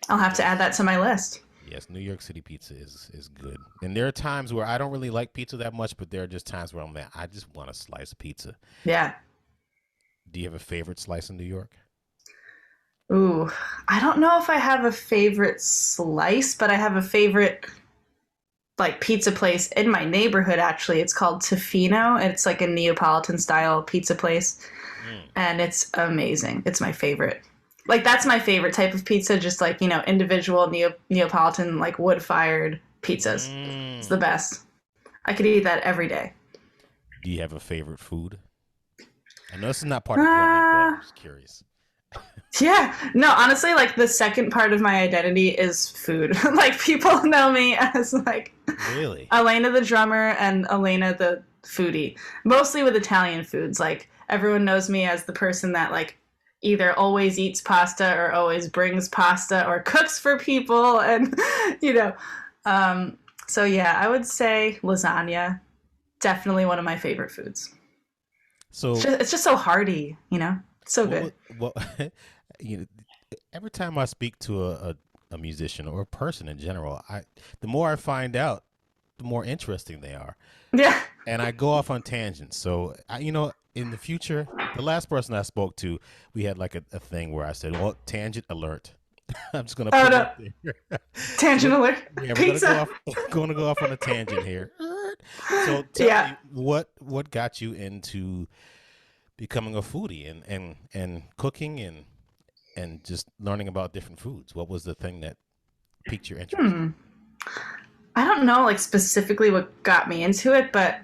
I'll have to Yes. add that to my list. Yes, New York City pizza is good. And there are times where I don't really like pizza that much, but there are just times where I'm like, I just want a slice of pizza. Yeah. Do you have a favorite slice in New York? Ooh, I don't know if I have a favorite slice, but I have a favorite like pizza place in my neighborhood actually. It's called Tofino. It's like a Neapolitan style pizza place Mm. and it's amazing. It's my favorite. Like that's my favorite type of pizza, just like, individual Neapolitan like wood-fired pizzas. It's the Mm. best. I could eat that every day. Do you have a favorite food? I know this is not part of drumming, but Uh, I'm just curious. yeah. No, honestly, like the second part of my identity is food. Like people know me as like Really? Elena the drummer and Elena the foodie. Mostly with Italian foods. Like everyone knows me as the person that like either always eats pasta or always brings pasta or cooks for people and you know. Um so yeah, I would say lasagna. Definitely one of my favorite foods. It's So just, it's just so hearty. It's so good. what you know, every time I speak to a musician or a person in general, I the more I find out, the more interesting they are. Yeah. And I go off on tangents. So in the future, the last person I spoke to, we had like a thing where I said, "Well, tangent alert." I'm just gonna Oh put it no. up there. Tangent we're, alert. yeah, we're gonna go Pizza. off going to go off on a tangent here. So tell Yeah. me what got you into becoming a foodie and cooking and just learning about different foods. What was the thing that piqued your interest? Hmm. I don't know like specifically what got me into it, but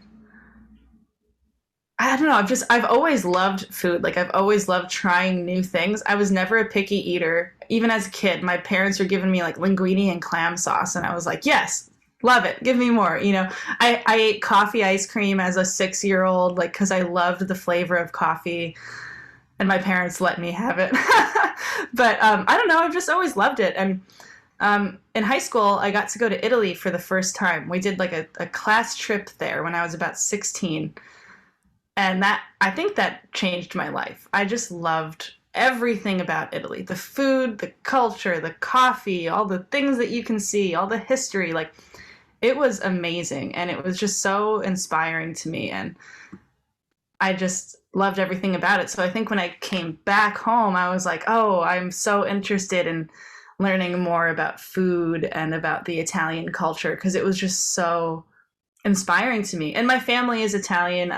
I don't know. I've always loved food. Like I've always loved trying new things. I was never a picky eater. Even as a kid, my parents were giving me like linguine and clam sauce, and I was like, yes, love it. Give me more. I ate coffee ice cream as a 6 year old, like because I loved the flavor of coffee, and my parents let me have it. But I don't know. I've just always loved it, and in high school, I got to go to Italy for the first time. We did like a class trip there when I was about 16, and that I think that changed my life. I just loved everything about Italy. The food, the culture, the coffee, all the things that you can see, all the history. Like it was amazing and it was just so inspiring to me and I just loved everything about it. So I think when I came back home, I was like, "Oh, I'm so interested in learning more about food and about the Italian culture because it was just so inspiring to me." And my family is Italian.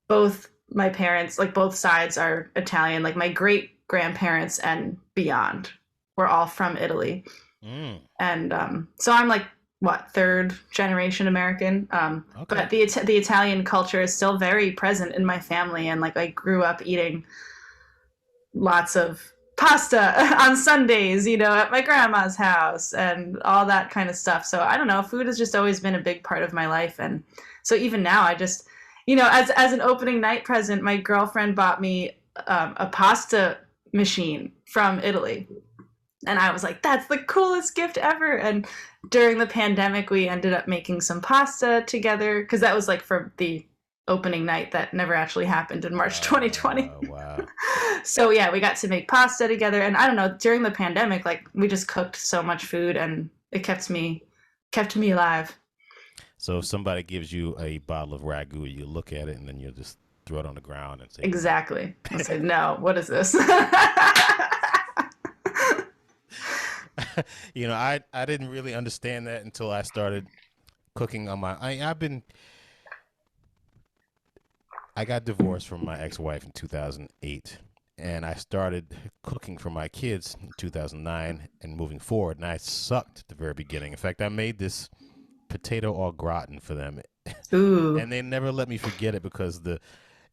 Both my parents, like both sides, are Italian. Like my great grandparents and beyond were all from Italy, Mm, and so I'm like what third generation American. okay. But the Italian culture is still very present in my family, and like I grew up eating lots of pasta on Sundays, at my grandma's house and all that kind of stuff. So I don't know, food has just always been a big part of my life. And so even now, I just, as an opening night present, my girlfriend bought me a pasta machine from Italy. And I was like, that's the coolest gift ever. And during the pandemic, we ended up making some pasta together because that was like for the opening night that never actually happened in March 2020. Wow. So yeah, we got to make pasta together, and I don't know, during the pandemic, like we just cooked so much food, and it kept me alive. So if somebody gives you a bottle of ragu, you look at it and then you just throw it on the ground and say no. Exactly. I said, no, what is this? I didn't really understand that until I started cooking on my. I got divorced from my ex-wife in 2008, and I started cooking for my kids in 2009 and moving forward. And I sucked at the very beginning. In fact, I made this potato au gratin for them, Ooh. and they never let me forget it because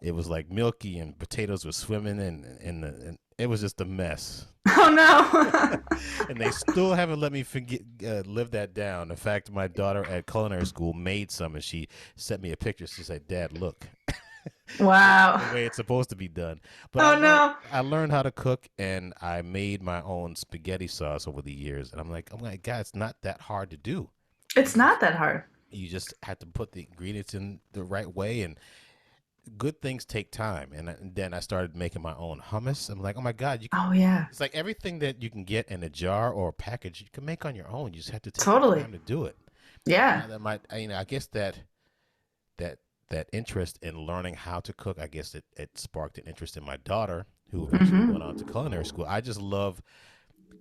it was like milky and potatoes were swimming and it was just a mess. Oh no. And they still haven't let me forget live that down. In fact, my daughter at culinary school made some, and she sent me a picture. She said, "Dad, look." the Wow. way it's supposed to be done. But Oh no. I learned how to cook, and I made my own spaghetti sauce over the years. And I'm like, God, it's not that hard to do. You It's just not that hard. you just have to put the ingredients in the right way, and good things take time. And then I started making my own hummus. I'm like, oh my God, you can. Oh yeah. It's like everything that you can get in a jar or a package, you can make on your own. You just have to take the Totally. time to do it. Yeah. Now that I guess that that interest in learning how to cook, I guess it sparked an interest in my daughter, who eventually went on to culinary school. I just love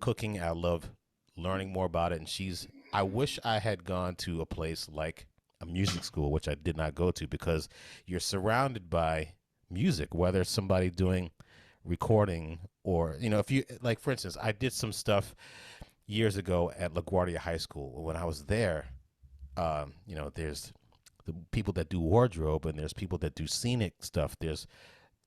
cooking. I love learning more about it. And I wish I had gone to a place like a music school, which I did not go to, because you're surrounded by music, whether it's somebody doing recording or, if you, like, for instance, I did some stuff years ago at LaGuardia High School. When I was there, there's the people that do wardrobe, and there's people that do scenic stuff. There's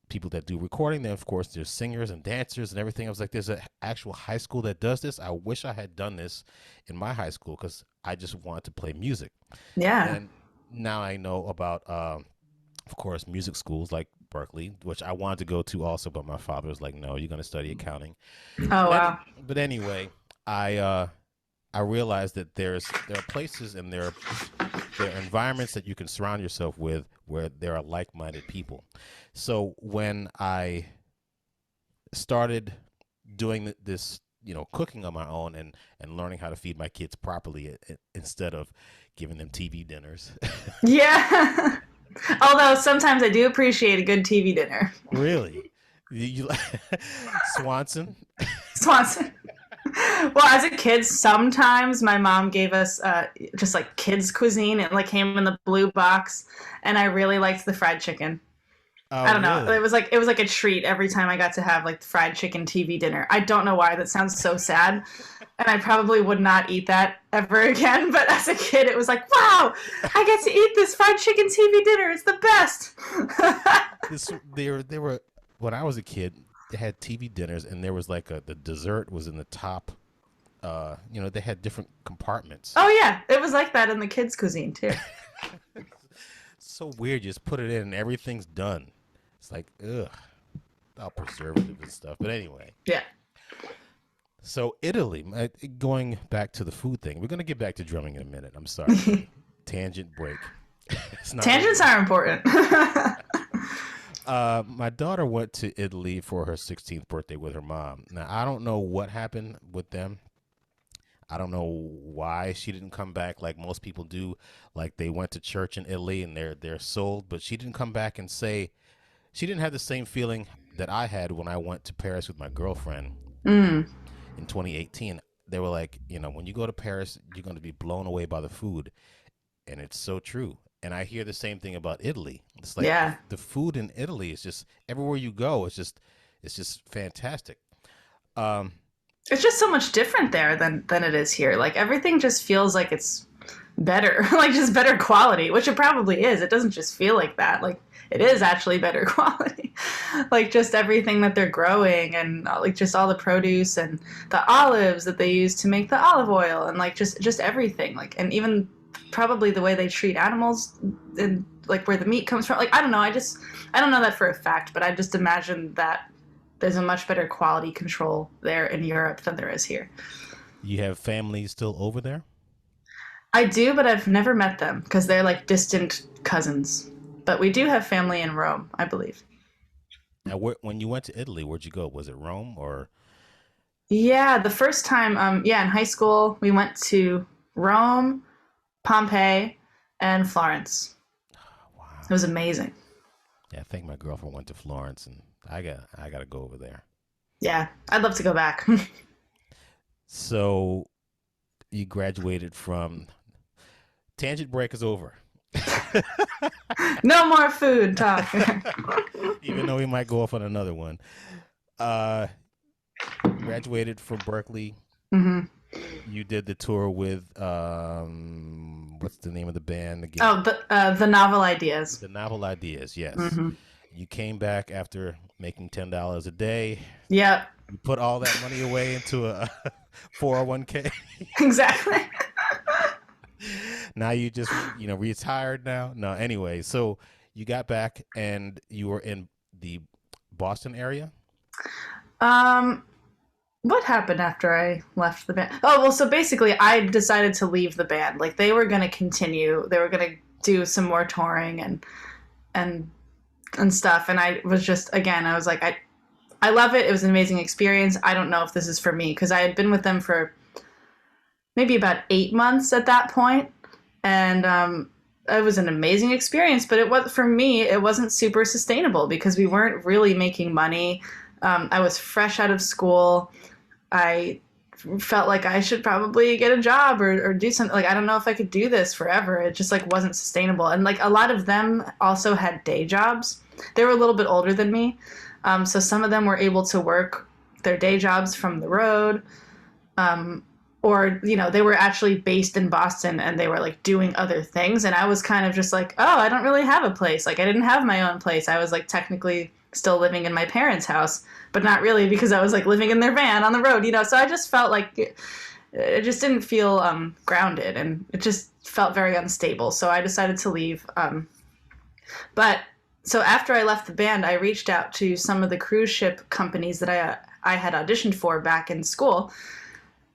people that do recording. Then, of course, there's singers and dancers and everything. I was like, there's an actual high school that does this. I wish I had done this in my high school, because I just wanted to play music. Yeah. And now I know about, of course, music schools like Berklee, which I wanted to go to also, but my father was like, no, you're going to study accounting. Oh But wow. but anyway, I realized that there are places, and there are environments that you can surround yourself with where there are like-minded people. So when I started doing this, cooking on my own, and learning how to feed my kids properly, instead of giving them TV dinners. Yeah. Although sometimes I do appreciate a good TV dinner. Really? You Swanson? Swanson. Well, as a kid, sometimes my mom gave us just like kids cuisine. It like came in the blue box, and I really liked the fried chicken. Oh, I don't know. really? It was like a treat every time I got to have like fried chicken TV dinner. I don't know why. That sounds so sad, and I probably would not eat that ever again. But as a kid, it was like, wow, I get to eat this fried chicken TV dinner. It's the best. There were, when I was a kid, they had TV dinners, and there was like the dessert was in the top. They had different compartments. Oh yeah, it was like that in the kids' cuisine too. So weird. You just put it in, and everything's done. It's like, ugh, all preservative and stuff. But anyway, Yeah. so Italy. Going back to the food thing, we're gonna get back to drumming in a minute. I'm sorry. Tangent break. It's not Tangents over. are important. My daughter went to Italy for her 16th birthday with her mom. Now, I don't know what happened with them. I don't know why she didn't come back like most people do. Like, they went to church in Italy and they're sold, but she didn't come back and say she didn't have the same feeling that I had when I went to Paris with my girlfriend Mm. in 2018. They were like, when you go to Paris, you're going to be blown away by the food, and it's so true. And I hear the same thing about Italy. It's like Yeah. the food in Italy is just everywhere you go. It's just fantastic. Um, It's just so much different there than it is here. Like everything just feels like it's better, like just better quality, which it probably is. It doesn't just feel like that. Like it is actually better quality. Like just everything that they're growing and like just all the produce and the olives that they use to make the olive oil and like just everything. Like and even probably the way they treat animals and like where the meat comes from. Like I don't know that for a fact, but I just imagine that there's a much better quality control there in Europe than there is here. you have family still over there? I do, but I've never met them because they're like distant cousins. But we do have family in Rome, I believe. Now, when you went to Italy, where'd you go? Was it Rome or? Yeah, the first time, yeah, in high school, we went to Rome, Pompeii, and Florence. It Wow. was amazing. Yeah, I think my girlfriend went to Florence, and I got to go over there. Yeah, I'd love to go back. So you graduated from Tangent break is over. No more food talk. Even though we might go off on another one. Uh, Graduated from Berkeley. Hmm. You did the tour with what's the name of the band again? Oh, the novel ideas. The Novel Ideas. Yes. Hmm. You came back after making $10 a day. Yep, You put all that money away into a 401k. exactly. Now you just retired now. No, anyway, so you got back and you were in the Boston area. Um, what happened after I left the band? Oh, well, so basically, I decided to leave the band. Like they were going to continue. They were going to do some more touring and and stuff. And I was just again, I was like, I love it. It was an amazing experience. I don't know if this is for me because I had been with them for maybe about 8 months at that point, and it was an amazing experience. But it was for me, it wasn't super sustainable because we weren't really making money. I was fresh out of school. I felt like I should probably get a job or do something. Like I don't know if I could do this forever. It just like wasn't sustainable. And like a lot of them also had day jobs. They were a little bit older than me, so some of them were able to work their day jobs from the road. Or they were actually based in Boston and they were like doing other things, and I was kind of just like, oh, I don't really have a place. Like I didn't have my own place. I was like technically still living in my parents' house, but not really because I was like living in their van on the road. So I just felt like it just didn't feel grounded, and it just felt very unstable, so I decided to leave. But so after I left the band, I reached out to some of the cruise ship companies that I had auditioned for back in school.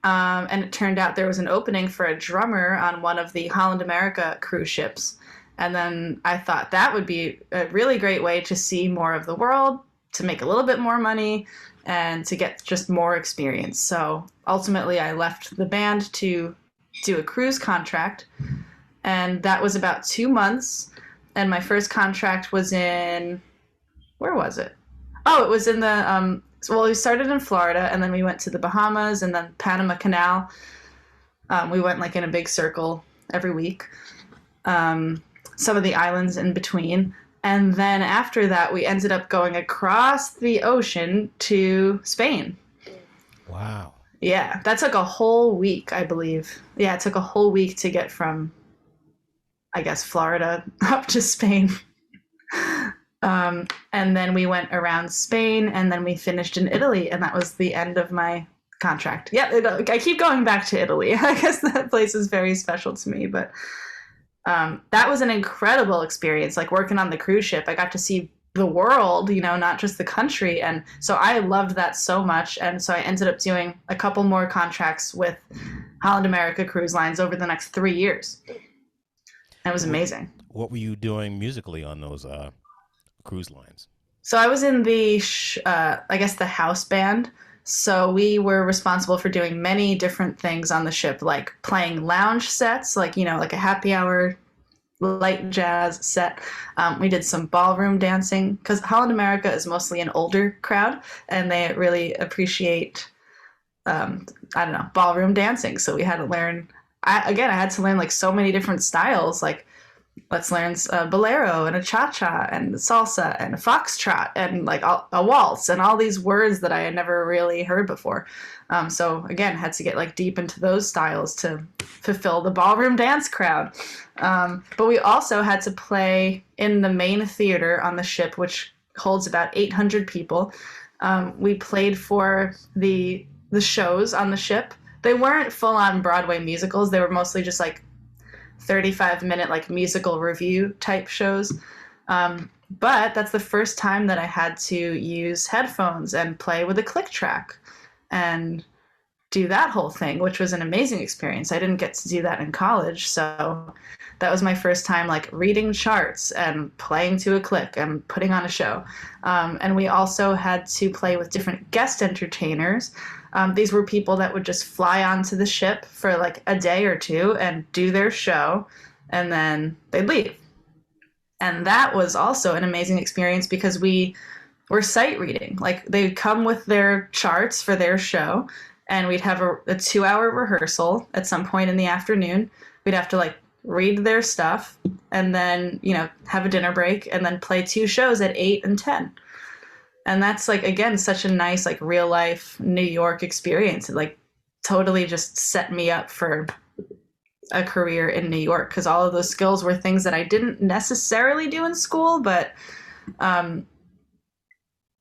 And it turned out there was an opening for a drummer on one of the Holland America cruise ships. And then I thought that would be a really great way to see more of the world, to make a little bit more money, and to get just more experience. So ultimately, I left the band to do a cruise contract. And that was about 2 months. And my first contract was in, where was it? Oh, it was in the, well, we started in Florida, and then we went to the Bahamas, and then Panama Canal. We went like in a big circle every week. Some of the islands in between. And then after that, we ended up going across the ocean to Spain. Wow. Yeah, that took a whole week, I believe. Yeah, it took a whole week to get from, I guess, Florida up to Spain. And then we went around Spain, and then we finished in Italy, and that was the end of my contract. Yeah, I keep going back to Italy. I guess that place is very special to me, but that was an incredible experience. Like working on the cruise ship, I got to see the world, not just the country, and so I loved that so much. And so I ended up doing a couple more contracts with Holland America Cruise Lines over the next 3 years. It was amazing. What were you doing musically on those cruise lines? So I was in I guess the house band. So we were responsible for doing many different things on the ship, like playing lounge sets, like, like a happy hour light jazz set. We did some ballroom dancing because Holland America is mostly an older crowd, and they really appreciate, I don't know, ballroom dancing. So we had to learn, I had to learn like so many different styles, like let's learn a bolero and a cha-cha and salsa and a foxtrot and like a waltz and all these words that I had never really heard before. So again, had to get like deep into those styles to fulfill the ballroom dance crowd. But we also had to play in the main theater on the ship, which holds about 800 people. We played for the shows on the ship. They weren't full-on Broadway musicals. They were mostly just like 35-minute like musical review type shows. But that's the first time that I had to use headphones and play with a click track and do that whole thing, which was an amazing experience. I didn't get to do that in college, so that was my first time like reading charts and playing to a click and putting on a show. And we also had to play with different guest entertainers. These were people that would just fly onto the ship for like a day or two and do their show, and then they'd leave. And that was also an amazing experience because we were sight reading. Like they'd come with their charts for their show, and we'd have a 2-hour rehearsal at some point in the afternoon. We'd have to like read their stuff and then, have a dinner break and then play 2 shows at 8 and 10. And that's like, again, such a nice, like real life New York experience. It like totally just set me up for a career in New York because all of those skills were things that I didn't necessarily do in school, but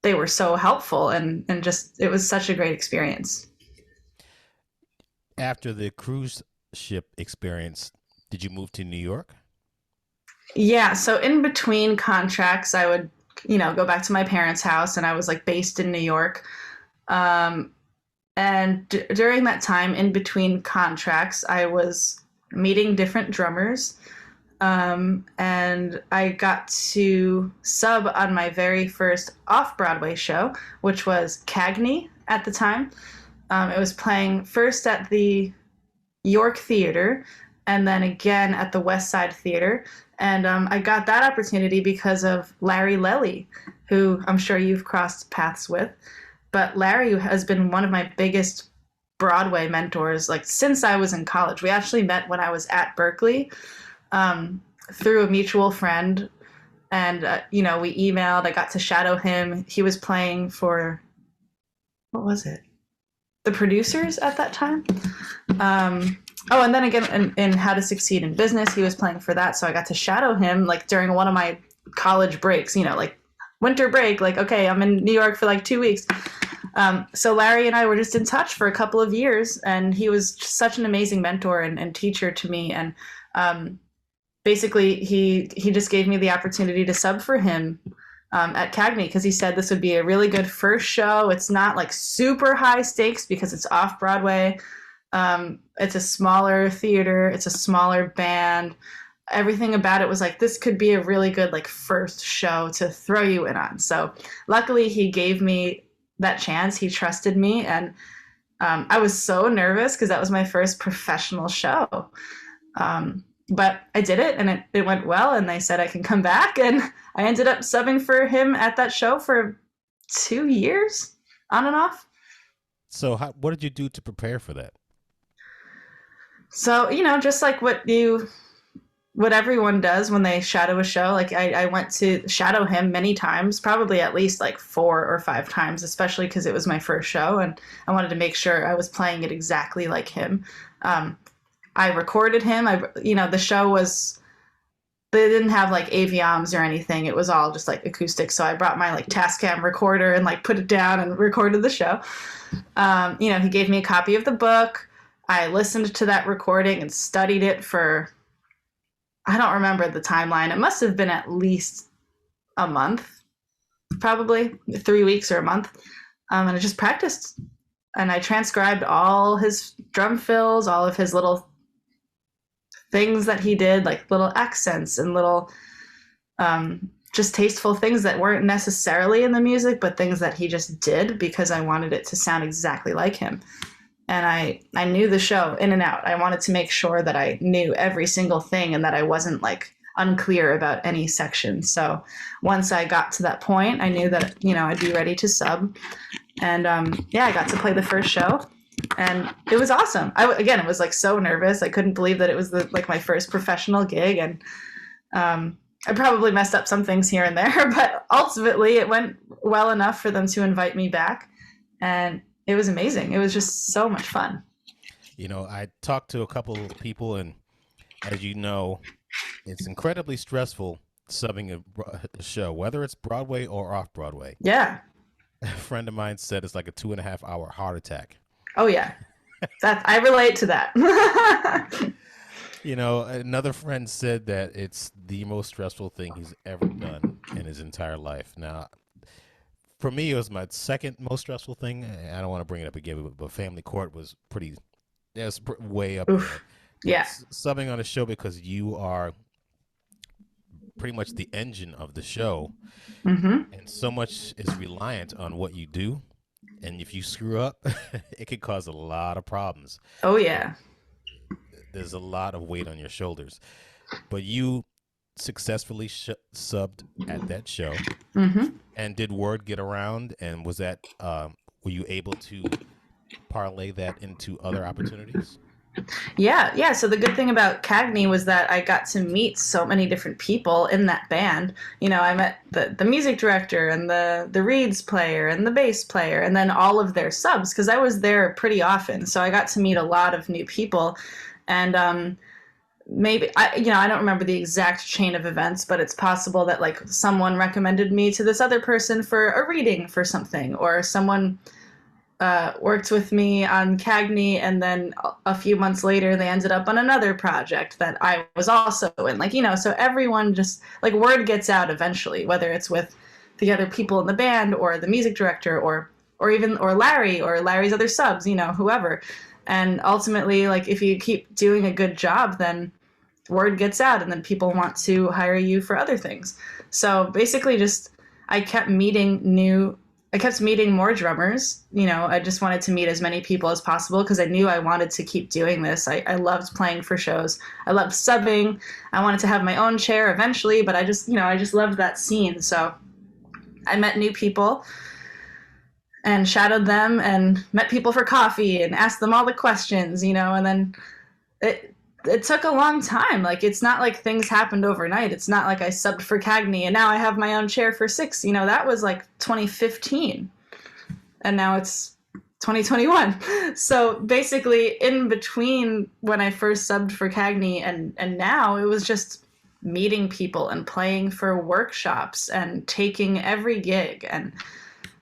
they were so helpful and just, it was such a great experience. After the cruise ship experience, did you move to New York? Yeah, so in between contracts, I would, go back to my parents' house, and I was like based in New York. Um, and during that time, in between contracts, I was meeting different drummers. And I got to sub on my very first off Broadway show, which was Cagney at the time. It was playing first at the York Theater and then again at the West Side Theater. And I got that opportunity because of Larry Lelly, who I'm sure you've crossed paths with. But Larry has been one of my biggest Broadway mentors, like since I was in college. We actually met when I was at Berklee, um, through a mutual friend. And, we emailed. I got to shadow him. He was playing for, what was it? The producers at that time. And then again, in How to Succeed in Business, he was playing for that. So I got to shadow him like during one of my college breaks, like winter break, like, okay, I'm in New York for like 2 weeks. So Larry and I were just in touch for a couple of years, and he was such an amazing mentor and teacher to me. And basically, he just gave me the opportunity to sub for him at Cagney because he said this would be a really good first show. It's not like super high stakes because it's off Broadway. It's a smaller theater. It's a smaller band. Everything about it was like, this could be a really good like first show to throw you in on. So luckily he gave me that chance. He trusted me. And I was so nervous because that was my first professional show. But I did it, and it went well, and they said I can come back, and I ended up subbing for him at that show for 2 years, on and off. So, what did you do to prepare for that? So, just like what everyone does when they shadow a show, like I went to shadow him many times, probably at least like 4 or 5 times, especially because it was my first show, and I wanted to make sure I was playing it exactly like him. I recorded him. The show was, they didn't have like AVMs or anything. It was all just like acoustic. So I brought my like Tascam recorder and like put it down and recorded the show. He gave me a copy of the book. I listened to that recording and studied it for, I don't remember the timeline. It must have been at least a month, probably 3 weeks or a month. And I just practiced, and I transcribed all his drum fills, all of his little things that he did, like little accents and little just tasteful things that weren't necessarily in the music, but things that he just did because I wanted it to sound exactly like him. And I knew the show in and out. I wanted to make sure that I knew every single thing and that I wasn't like unclear about any section. So once I got to that point, I knew that, I'd be ready to sub. And I got to play the first show. And it was awesome. Again, it was like so nervous. I couldn't believe that it was like my first professional gig. And I probably messed up some things here and there, but ultimately it went well enough for them to invite me back. And it was amazing. It was just so much fun. I talked to a couple of people, and as you know, it's incredibly stressful subbing a show, whether it's Broadway or off Broadway. Yeah. A friend of mine said it's like a 2.5 hour heart attack. Oh, yeah. I relate to that. Another friend said that it's the most stressful thing he's ever done in his entire life. Now, for me, it was my second most stressful thing. I don't want to bring it up again, but Family Court was way up Oof. there. Yeah. Subbing on a show because you are pretty much the engine of the show, Mm-hmm. and so much is reliant on what you do. And if you screw up, it could cause a lot of problems. Oh, yeah. There's a lot of weight on your shoulders. But you successfully subbed at that show. Mm-hmm. And did word get around? And was that, were you able to parlay that into other opportunities? Yeah. So the good thing about Cagney was that I got to meet so many different people in that band. I met the music director and the reeds player and the bass player, and then all of their subs, because I was there pretty often. So I got to meet a lot of new people. And maybe I don't remember the exact chain of events, but it's possible that like someone recommended me to this other person for a reading for something, or someone worked with me on Cagney, and then a few months later, they ended up on another project that I was also in. Like, so everyone just, like, word gets out eventually, whether it's with the other people in the band or the music director or Larry or Larry's other subs, whoever. And ultimately, like, if you keep doing a good job, then word gets out and then people want to hire you for other things. So basically just I kept meeting more drummers. I just wanted to meet as many people as possible because I knew I wanted to keep doing this. I loved playing for shows. I loved subbing. I wanted to have my own chair eventually, but I just loved that scene. So I met new people and shadowed them and met people for coffee and asked them all the questions, and then it took a long time. Like, it's not like things happened overnight. It's not like I subbed for Cagney and now I have my own chair for Six. That was like 2015. And now it's 2021. So basically, in between when I first subbed for Cagney and now, it was just meeting people and playing for workshops and taking every gig and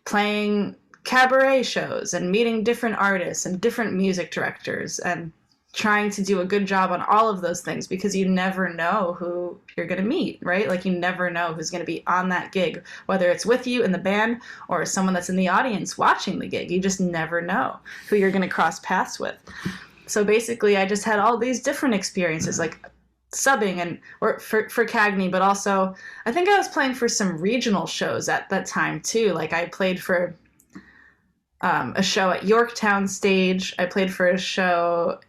playing cabaret shows and meeting different artists and different music directors and trying to do a good job on all of those things, because you never know who you're going to meet, right? Like, you never know who's going to be on that gig, whether it's with you in the band or someone that's in the audience watching the gig. You just never know who you're going to cross paths with. So basically, I just had all these different experiences, like subbing or for Cagney, but also I think I was playing for some regional shows at that time too. Like, I played for a show at Yorktown Stage. I played for a show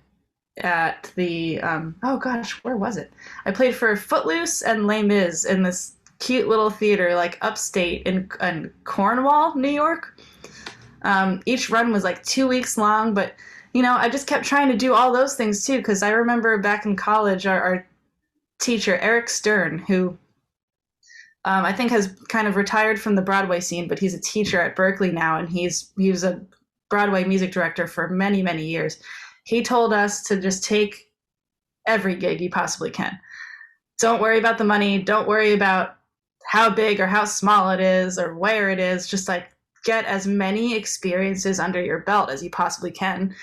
at the oh gosh, where was it? I played for Footloose and Les Mis in this cute little theater, like upstate in Cornwall, New York. Each run was like 2 weeks long, but I just kept trying to do all those things too, because I remember back in college, our teacher Eric Stern, who I think has kind of retired from the Broadway scene, but he's a teacher at Berklee now, and he was a Broadway music director for many, many years. He told us to just take every gig you possibly can. Don't worry about the money. Don't worry about how big or how small it is or where it is. Just like get as many experiences under your belt as you possibly can,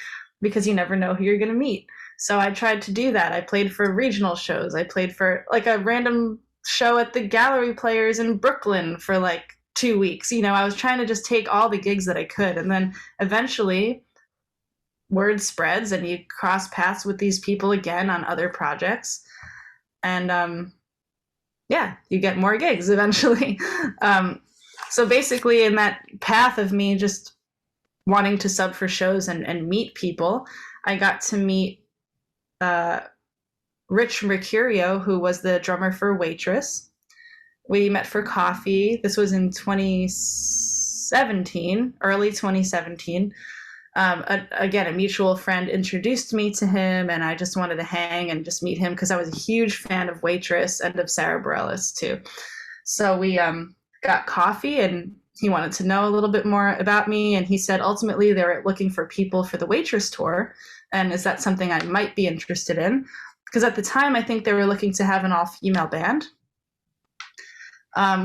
because you never know who you're going to meet. So I tried to do that. I played for regional shows. I played for like a random show at the Gallery Players in Brooklyn for like 2 weeks. I was trying to just take all the gigs that I could. And then eventually word spreads and you cross paths with these people again on other projects, and you get more gigs eventually. So basically, in that path of me just wanting to sub for shows and meet people, I got to meet Rich Mercurio, who was the drummer for Waitress. We met for coffee. This was in 2017, early 2017. Again, a mutual friend introduced me to him, and I just wanted to hang and just meet him because I was a huge fan of Waitress and of Sarah Bareilles too. So we got coffee, and he wanted to know a little bit more about me, and he said ultimately they were looking for people for the Waitress tour, and is that something I might be interested in? Because at the time, I think they were looking to have an all-female band,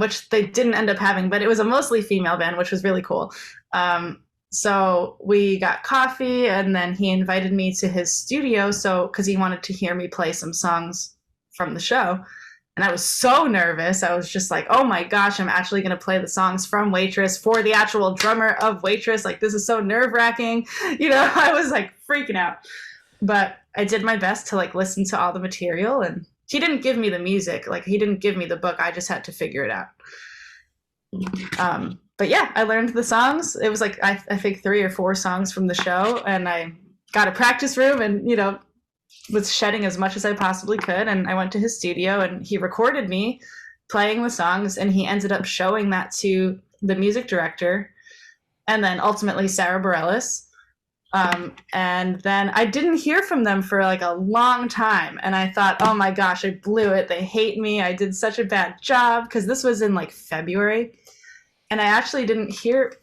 which they didn't end up having, but it was a mostly female band, which was really cool. So we got coffee, and then he invited me to his studio, because he wanted to hear me play some songs from the show. And I was so nervous. I was just like, oh my gosh, I'm actually going to play the songs from Waitress for the actual drummer of Waitress. Like, this is so nerve-wracking. I was like freaking out. But I did my best to like listen to all the material, and he didn't give me the music. Like, he didn't give me the book. I just had to figure it out. But yeah, I learned the songs. It was like, I think 3 or 4 songs from the show, and I got a practice room and, was shedding as much as I possibly could. And I went to his studio, and he recorded me playing the songs, and he ended up showing that to the music director and then ultimately Sarah Bareilles. And then I didn't hear from them for like a long time. And I thought, oh my gosh, I blew it. They hate me. I did such a bad job, because this was in like February. And I actually didn't hear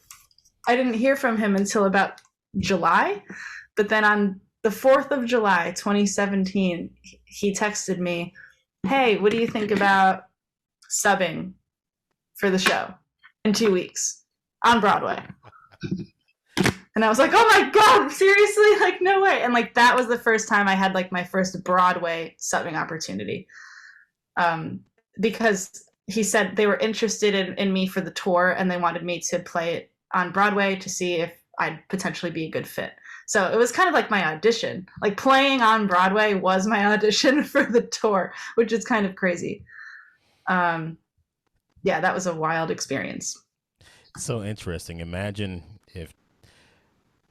from him until about July. But then on the 4th of July, 2017, he texted me, hey, what do you think about subbing for the show in 2 weeks on Broadway? And I was like, oh my God, seriously? Like, no way. And like, that was the first time I had like my first Broadway subbing opportunity. Um, because he said they were interested in me for the tour and they wanted me to play it on Broadway to see if I'd potentially be a good fit. So it was kind of like my audition. Like playing on Broadway was my audition for the tour, which is kind of crazy. Yeah, that was a wild experience. So interesting. Imagine if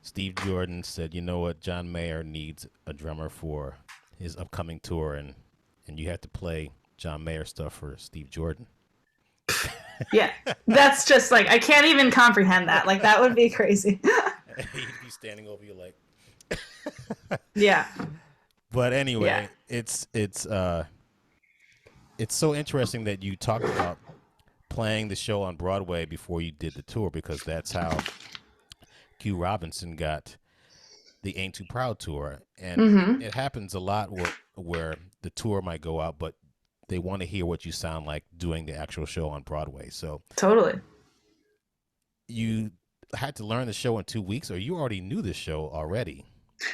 Steve Jordan said, "You know what? John Mayer needs a drummer for his upcoming tour, and you have to play John Mayer stuff for Steve Jordan." Yeah, that's just like, I can't even comprehend that. Like, that would be crazy. He'd be standing over you like. Yeah. But Yeah. anyway, it's so interesting that you talked about playing the show on Broadway before you did the tour, because that's how Q Robinson got the Ain't Too Proud tour, and Mm-hmm. it happens a lot where the tour might go out, but they want to hear what you sound like doing the actual show on Broadway. So Totally. you had to learn the show in 2 weeks, or you already knew the show already?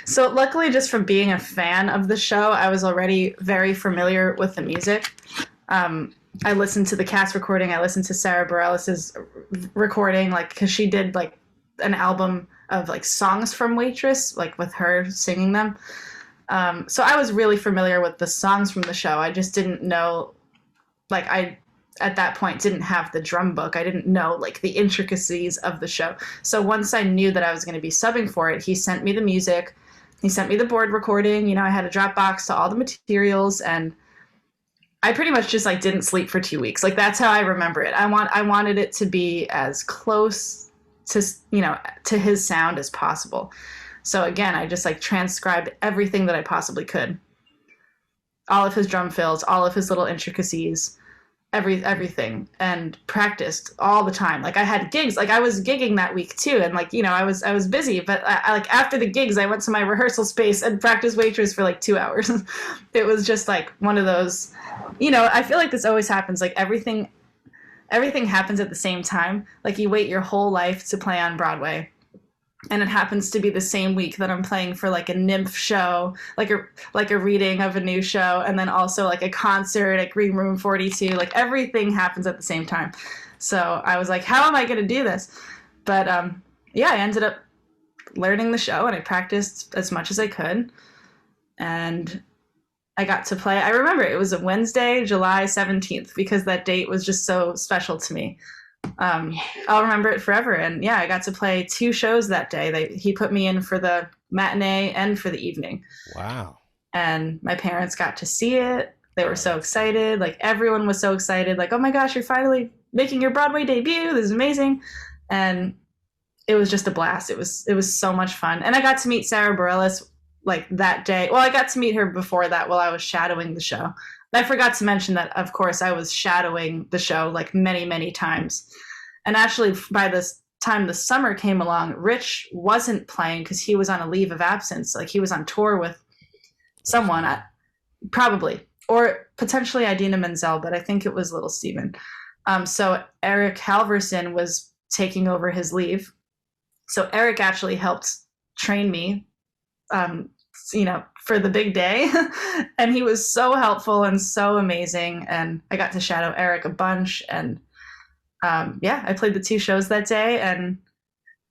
So, luckily, just from being a fan of the show, I was already very familiar with the music. I listened to the cast recording. I listened to Sarah Bareilles' recording, like, because she did like an album of like songs from Waitress, like with her singing them. So I was really familiar with the songs from the show. I just didn't know, like, I at that point didn't have the drum book. I didn't know like the intricacies of the show. So once I knew that I was going to be subbing for it, he sent me the music. He sent me the board recording. You know, I had a Dropbox to all the materials, and I pretty much just like didn't sleep for 2 weeks. Like, that's how I remember it. I wanted it to be as close to, you know, to his sound as possible. So again, I just like transcribed everything that I possibly could. All of his drum fills, all of his little intricacies, everything, and practiced all the time. Like, I had gigs, like I was gigging that week too, and like, you know, I was busy, but I like after the gigs I went to my rehearsal space and practiced Waitress for like 2 hours. It was just like one of those, you know, I feel like this always happens, like everything happens at the same time. Like, you wait your whole life to play on Broadway, and it happens to be the same week that I'm playing for like a nymph show, like a reading of a new show, and then also like a concert at Green Room 42. Like, everything happens at the same time. So I was like, how am I going to do this? But yeah, I ended up learning the show, and I practiced as much as I could, and I got to play. I remember it was a Wednesday, July 17th, because that date was just so special to me. I'll remember it forever. And yeah, I got to play 2 shows that day. He put me in for the matinee and for the evening. Wow. And my parents got to see it. They were Oh, so that's cool. excited. Like, everyone was so excited. Like, oh my gosh, you're finally making your Broadway debut. This is amazing. And it was just a blast. It was so much fun. And I got to meet Sarah Bareilles like that day. Well, I got to meet her before that while I was shadowing the show. I forgot to mention that, of course, I was shadowing the show like many, many times. And actually, by this time the summer came along, Rich wasn't playing because he was on a leave of absence. Like, he was on tour with Little someone, Steven. probably, or potentially Idina Menzel, but I think it was Little Steven. So Eric Halverson was taking over his leave. So Eric actually helped train me, um, you know, for the big day. And he was so helpful and so amazing. And I got to shadow Eric a bunch. And yeah, I played the 2 shows that day, and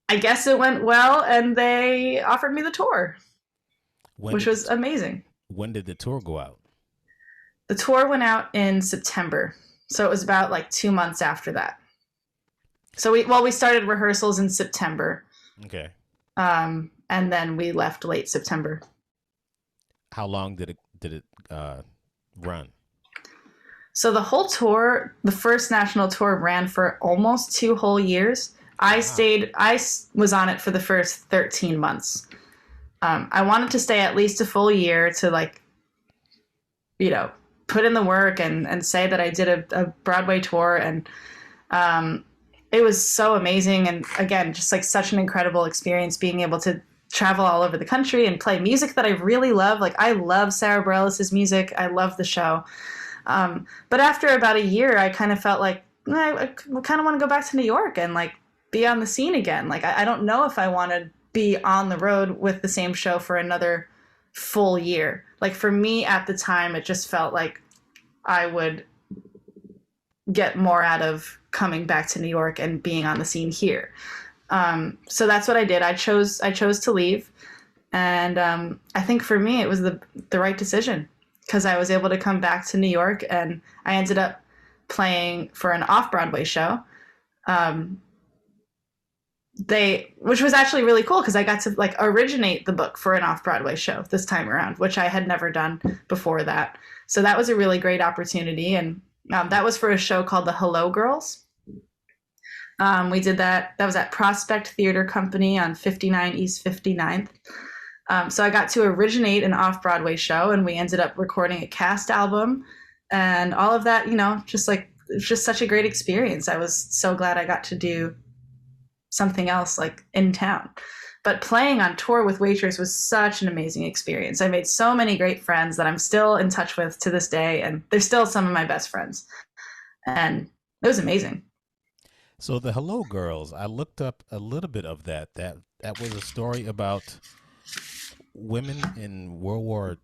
I guess it went well. And they offered me the tour, When which did the was t- amazing. when did the tour go out? The tour went out in September. So it was about like 2 months after that. So we started rehearsals in September. Okay. And then we left late September. How long did it run? So the whole tour, the first national tour, ran for almost 2 whole years. Wow. I was on it for the first 13 months. I wanted to stay at least a full year to, like, you know, put in the work and say that I did a Broadway tour. And it was so amazing. And again, just like such an incredible experience being able to travel all over the country and play music that I really love. Like, I love Sarah Bareilles' music. I love the show. But after about a year, I kind of felt like I kind of want to go back to New York and like be on the scene again. Like, I don't know if I wanted be on the road with the same show for another full year. Like for me at the time, it just felt like I would get more out of coming back to New York and being on the scene here. So that's what I did. I chose to leave, and I think for me it was the right decision because I was able to come back to New York, and I ended up playing for an off-Broadway show. Which was actually really cool because I got to like originate the book for an off-Broadway show this time around, which I had never done before that. So that was a really great opportunity, and that was for a show called The Hello Girls. We did that. That was at Prospect Theater Company on 59 East 59th. So I got to originate an off-Broadway show, and we ended up recording a cast album and all of that, just like, it was just such a great experience. I was so glad I got to do something else like in town. But playing on tour with Waitress was such an amazing experience. I made so many great friends that I'm still in touch with to this day, and they're still some of my best friends. And it was amazing. So the Hello Girls, I looked up a little bit of that. That was a story about women in World War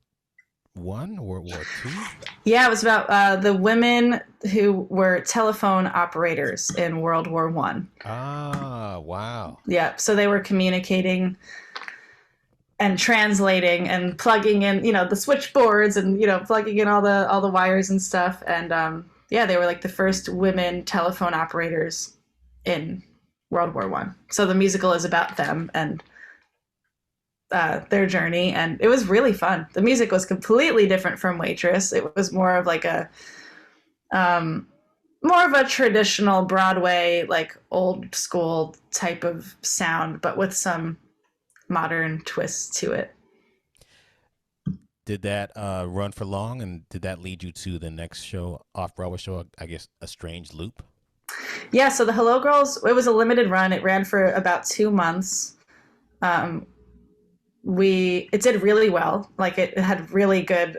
I, World War II. Yeah, it was about the women who were telephone operators in World War One. Ah, wow. Yeah, so they were communicating and translating and plugging in, the switchboards and plugging in all the wires and stuff. And yeah, they were like the first women telephone operators in World War One. So the musical is about them and their journey, and it was really fun. The music was completely different from Waitress. It was more of like a traditional Broadway, like old school type of sound, but with some modern twists to it. Did that run for long, and did that lead you to the next show, off-Broadway show, I guess, A Strange Loop? Yeah, so the Hello Girls, it was a limited run. It ran for about 2 months. It did really well. Like it had really good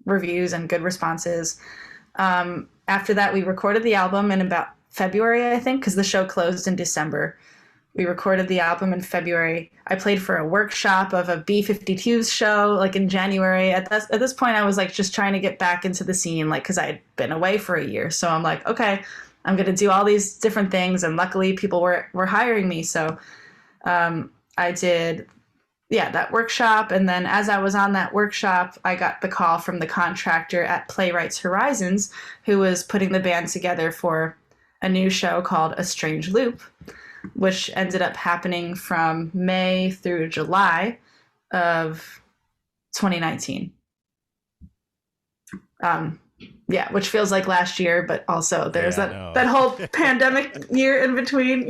reviews and good responses. After that, we recorded the album in about February, I think, because the show closed in December. We recorded the album in February. I played for a workshop of a B-52s show, like in January. At this point, I was like just trying to get back into the scene, like because I had been away for a year. So I'm like, okay, I'm going to do all these different things, and luckily, people were hiring me. So I did. Yeah, that workshop. And then as I was on that workshop, I got the call from the contractor at Playwrights Horizons, who was putting the band together for a new show called A Strange Loop, which ended up happening from May through July of 2019. Yeah, which feels like last year, but also there's that whole pandemic year in between,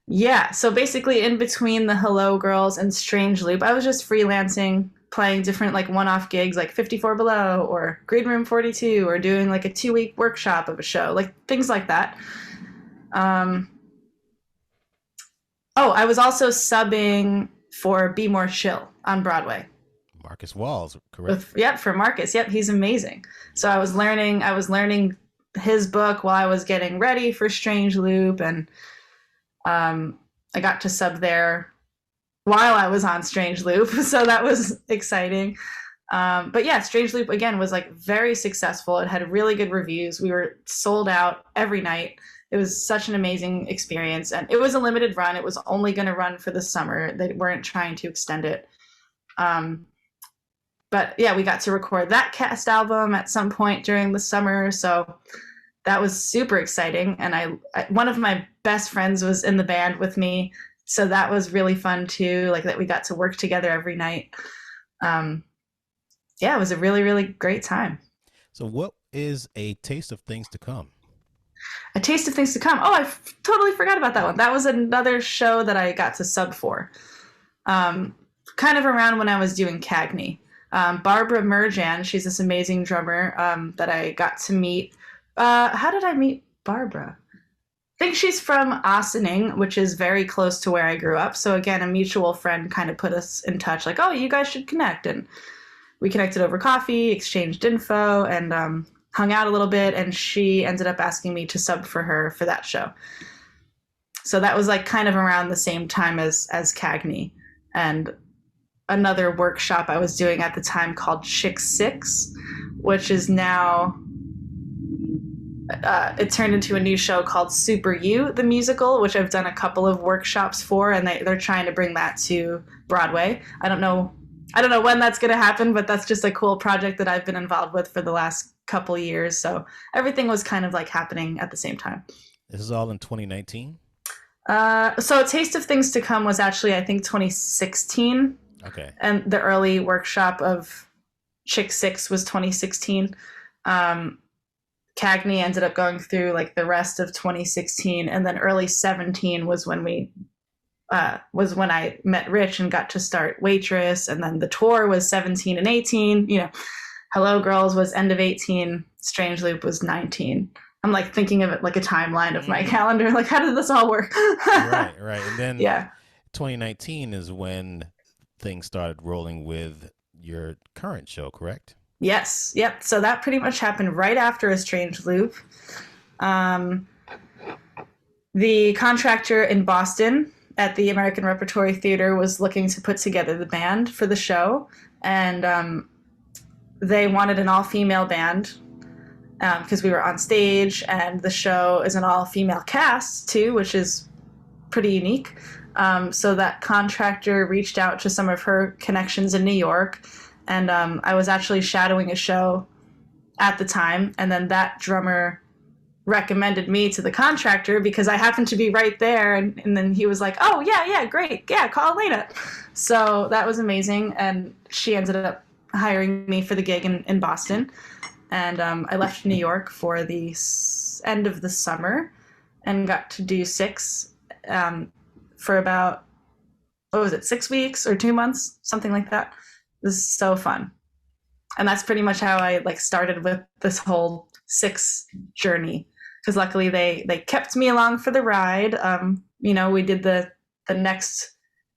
Yeah, so basically in between the Hello Girls and Strange Loop, I was just freelancing, playing different like one-off gigs like 54 Below or Green Room 42, or doing like a 2-week workshop of a show, like things like that. I was also subbing for Be More Chill on Broadway. Marcus Walls, correct? For Marcus. Yep, he's amazing. So I was learning his book while I was getting ready for Strange Loop, and I got to sub there while I was on Strange Loop, so that was exciting. But yeah, Strange Loop again was like very successful. It had really good reviews. We were sold out every night. It was such an amazing experience, and it was a limited run. It was only going to run for the summer. They weren't trying to extend it. But yeah, we got to record that cast album at some point during the summer, so that was super exciting. And I one of my best friends was in the band with me, so that was really fun too, like that we got to work together every night. Yeah, it was a really, really great time. So what is A Taste of Things to Come? A Taste of Things to Come. Oh, totally forgot about that one. That was another show that I got to sub for. Kind of around when I was doing Cagney. Barbara Merjan, she's this amazing drummer that I got to meet. How did I meet Barbara? I think she's from Ossining, which is very close to where I grew up. So again, a mutual friend kind of put us in touch, like, oh, you guys should connect. And we connected over coffee, exchanged info, and hung out a little bit. And she ended up asking me to sub for her for that show. So that was like kind of around the same time as Cagney. And another workshop I was doing at the time called Chick Six, which is now it turned into a new show called Super You, the musical, which I've done a couple of workshops for, and they're trying to bring that to Broadway. I don't know when that's going to happen, but that's just a cool project that I've been involved with for the last couple years. So everything was kind of like happening at the same time. This is all in 2019. So Taste of Things to Come was actually, I think, 2016. Okay. And the early workshop of Chick Six was 2016. Cagney ended up going through like the rest of 2016, and then early 17 was when I met Rich and got to start Waitress, and then the tour was 17 and 18. You know, Hello Girls was end of 18. Strange Loop was 19. I'm like thinking of it like a timeline of my calendar. Like, how did this all work? Right. And then 2019 is when things started rolling with your current show, correct? Yes. Yep. So that pretty much happened right after A Strange Loop. The contractor in Boston at the American Repertory Theater was looking to put together the band for the show. And they wanted an all-female band because we were on stage, and the show is an all-female cast too, which is pretty unique. So that contractor reached out to some of her connections in New York, and I was actually shadowing a show at the time, and then that drummer recommended me to the contractor because I happened to be right there, and then he was like, oh, yeah, great, yeah, call Elena. So that was amazing, and she ended up hiring me for the gig in Boston, and I left New York for the end of the summer and got to do Six for about, 6 weeks or 2 months, something like that. It was so fun. And that's pretty much how I like started with this whole Six journey. Because luckily they kept me along for the ride. We did the next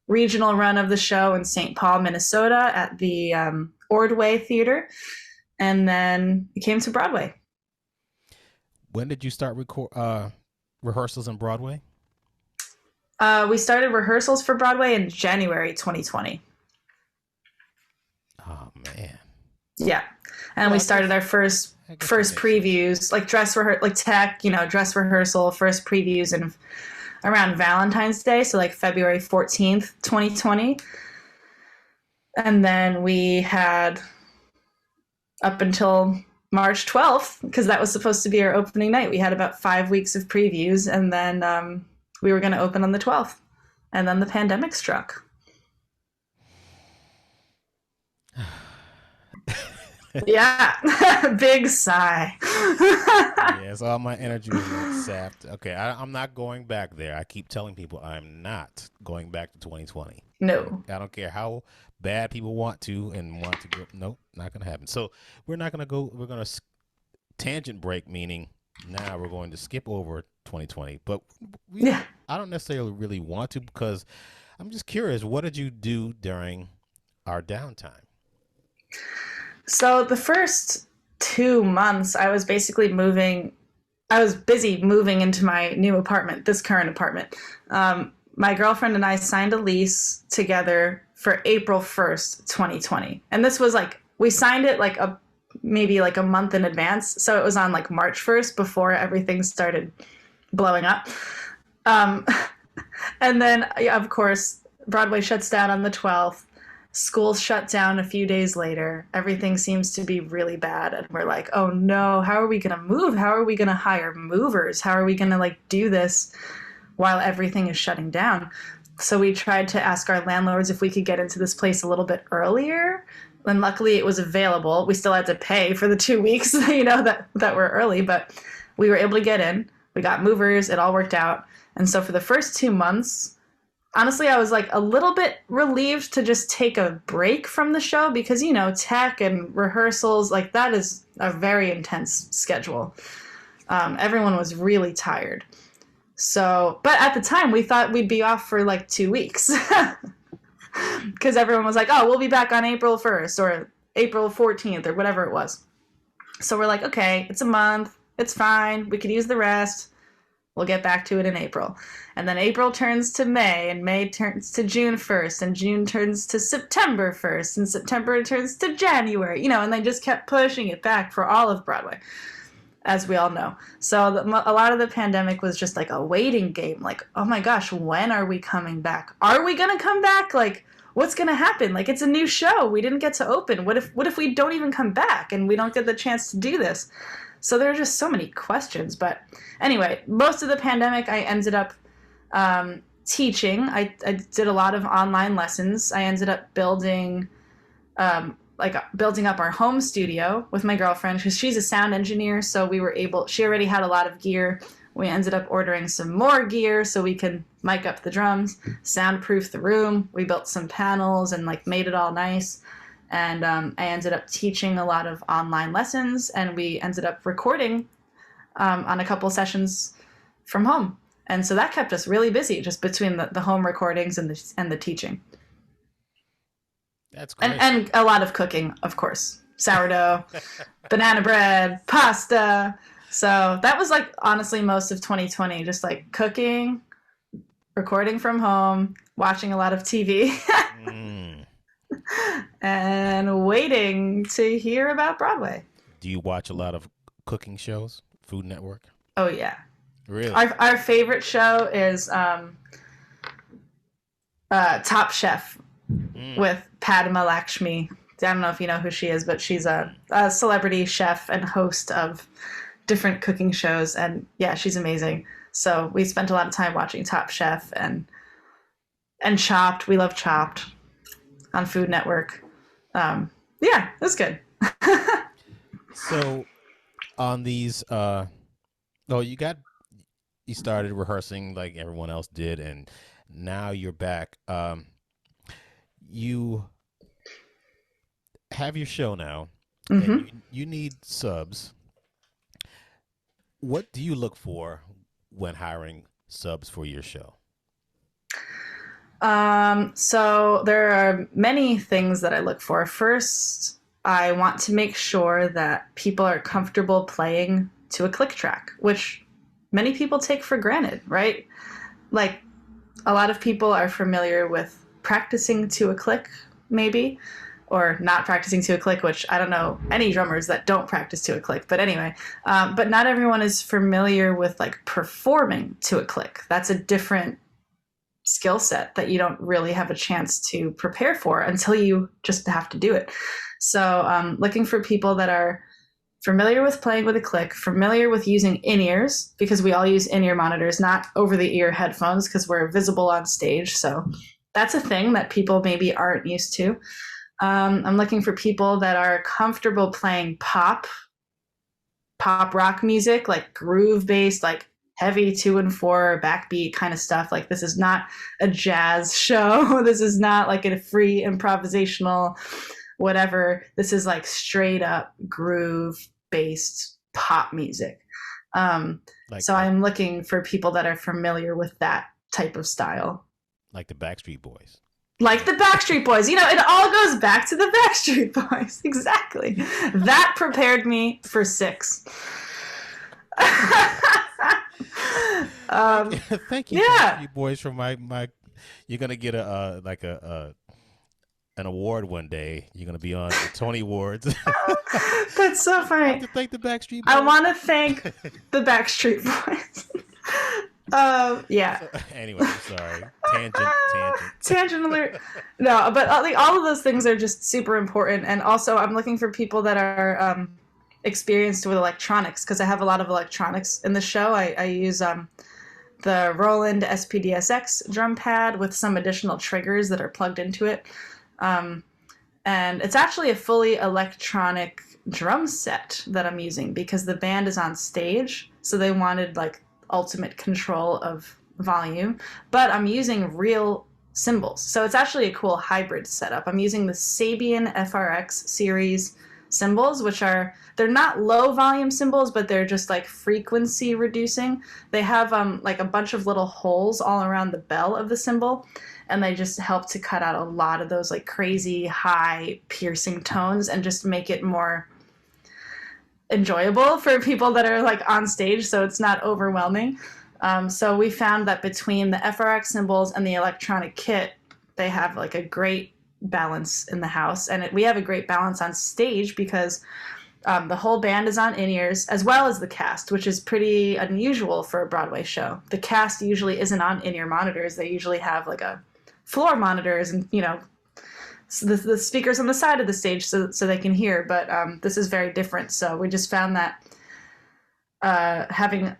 regional run of the show in St. Paul, Minnesota at the Broadway Theater. And then it came to Broadway. When did you start rehearsals in Broadway? We started rehearsals for Broadway in January 2020. Oh, man. Yeah. And we started our first previews, like dress rehearsal, first previews and around Valentine's Day, so like February 14th, 2020. And then we had up until March 12th, because that was supposed to be our opening night. We had about 5 weeks of previews, and then we were going to open on the 12th. And then the pandemic struck. Yeah, big sigh. Yes, all my energy was like sapped. Okay, I'm not going back there. I keep telling people I'm not going back to 2020. No. I don't care how bad people want to go. Nope, not going to happen. So we're not going to go. We're going to tangent break, meaning now we're going to skip over 2020. But I don't necessarily really want to, because I'm just curious. What did you do during our downtime? So the first 2 months, I was basically I was busy moving into my new apartment, this current apartment. My girlfriend and I signed a lease together for April 1st, 2020. And this was like, we signed it like maybe like a month in advance. So it was on like March 1st before everything started blowing up. And then, of course, Broadway shuts down on the 12th. Schools shut down a few days later. Everything seems to be really bad. And we're like, oh no, how are we going to move? How are we going to hire movers? How are we going to like do this while everything is shutting down? So we tried to ask our landlords if we could get into this place a little bit earlier. And luckily it was available. We still had to pay for the 2 weeks, that were early, but we were able to get in. We got movers. It all worked out. And so for the first 2 months, honestly, I was like a little bit relieved to just take a break from the show because, tech and rehearsals, like that is a very intense schedule. Everyone was really tired. So, but at the time we thought we'd be off for like 2 weeks because everyone was like, oh, we'll be back on April 1st or April 14th or whatever it was. So we're like, okay, it's a month. It's fine. We could use the rest. We'll get back to it in April. And then April turns to May, and May turns to June 1st, and June turns to September 1st, and September turns to January, and they just kept pushing it back for all of Broadway, as we all know. So a lot of the pandemic was just like a waiting game. Like, oh my gosh, when are we coming back? Are we going to come back? Like, what's going to happen? Like, it's a new show. We didn't get to open. What if we don't even come back and we don't get the chance to do this? So there are just so many questions. But anyway, most of the pandemic, I ended up teaching. I did a lot of online lessons. I ended up building up our home studio with my girlfriend, because she's a sound engineer. So she already had a lot of gear. We ended up ordering some more gear so we can mic up the drums, soundproof the room. We built some panels and made it all nice. And I ended up teaching a lot of online lessons, and we ended up recording on a couple sessions from home. And so that kept us really busy, just between the home recordings and the teaching. That's great. And a lot of cooking, of course. Sourdough, banana bread, pasta. So that was honestly most of 2020, just cooking, recording from home, watching a lot of TV, and waiting to hear about Broadway. Do you watch a lot of cooking shows? Food Network? Oh, yeah. Really? Our favorite show is Top Chef with Padma Lakshmi. I don't know if you know who she is, but she's a celebrity chef and host of different cooking shows. And yeah, she's amazing. So we spent a lot of time watching Top Chef and Chopped. We love Chopped on Food Network. Yeah, it was good. So on these, you started rehearsing like everyone else did, and now you're back. You have your show now, and you need subs. What do you look for when hiring subs for your show? So there are many things that I look for. First, I want to make sure that people are comfortable playing to a click track, which many people take for granted, right? Like, a lot of people are familiar with practicing to a click, maybe, or not practicing to a click, which I don't know any drummers that don't practice to a click. But anyway, but not everyone is familiar with performing to a click. That's a different skill set that you don't really have a chance to prepare for until you just have to do it. So looking for people that are familiar with playing with a click, familiar with using in-ears, because we all use in-ear monitors, not over-the-ear headphones, because we're visible on stage. So that's a thing that people maybe aren't used to. I'm looking for people that are comfortable playing pop rock music, like groove-based, like heavy 2/4 backbeat kind of stuff. Like, this is not a jazz show. This is not like a free improvisational whatever. This is like straight up groove-based pop music. So I'm looking for people that are familiar with that type of style. Like the Backstreet Boys. Like the Backstreet Boys. You know, it all goes back to the Backstreet Boys. Exactly. That prepared me for 6. Thank you, Backstreet Boys, for my. You're gonna get an award one day. You're gonna be on the Tony Awards. That's so funny. I have to thank the Backstreet Boys. I want to thank the Backstreet Boys. Yeah. So, anyway, I'm sorry. Tangent alert. No, but all of those things are just super important. And also, I'm looking for people that are experienced with electronics, because I have a lot of electronics in the show. I use the Roland SPDSX drum pad with some additional triggers that are plugged into it. And it's actually a fully electronic drum set that I'm using, because the band is on stage. So they wanted ultimate control of volume, but I'm using real cymbals. So it's actually a cool hybrid setup. I'm using the Sabian FRX series cymbals, which they're not low volume cymbals, but they're just frequency reducing. They have a bunch of little holes all around the bell of the cymbal, and they just help to cut out a lot of those crazy high piercing tones and just make it more enjoyable for people that are on stage, so it's not overwhelming. So we found that between the FRX cymbals and the electronic kit, they have like a great balance in the house, and we have a great balance on stage because the whole band is on in-ears as well as the cast, which is pretty unusual for a Broadway show. The cast usually isn't on in-ear monitors. They usually have like a floor monitors and, so the speakers on the side of the stage so they can hear. But this is very different. So we just found that having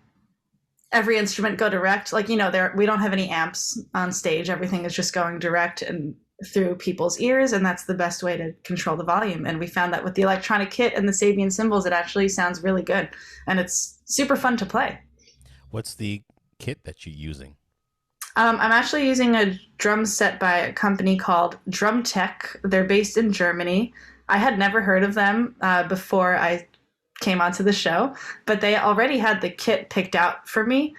every instrument go direct, like, we don't have any amps on stage. Everything is just going direct and through people's ears, and that's the best way to control the volume. And we found that with the electronic kit and the Sabian cymbals, it actually sounds really good, and it's super fun to play. What's the kit that you're using? I'm actually using a drum set by a company called Drum Tech. They're based in Germany. I had never heard of them before I came onto the show, but they already had the kit picked out for me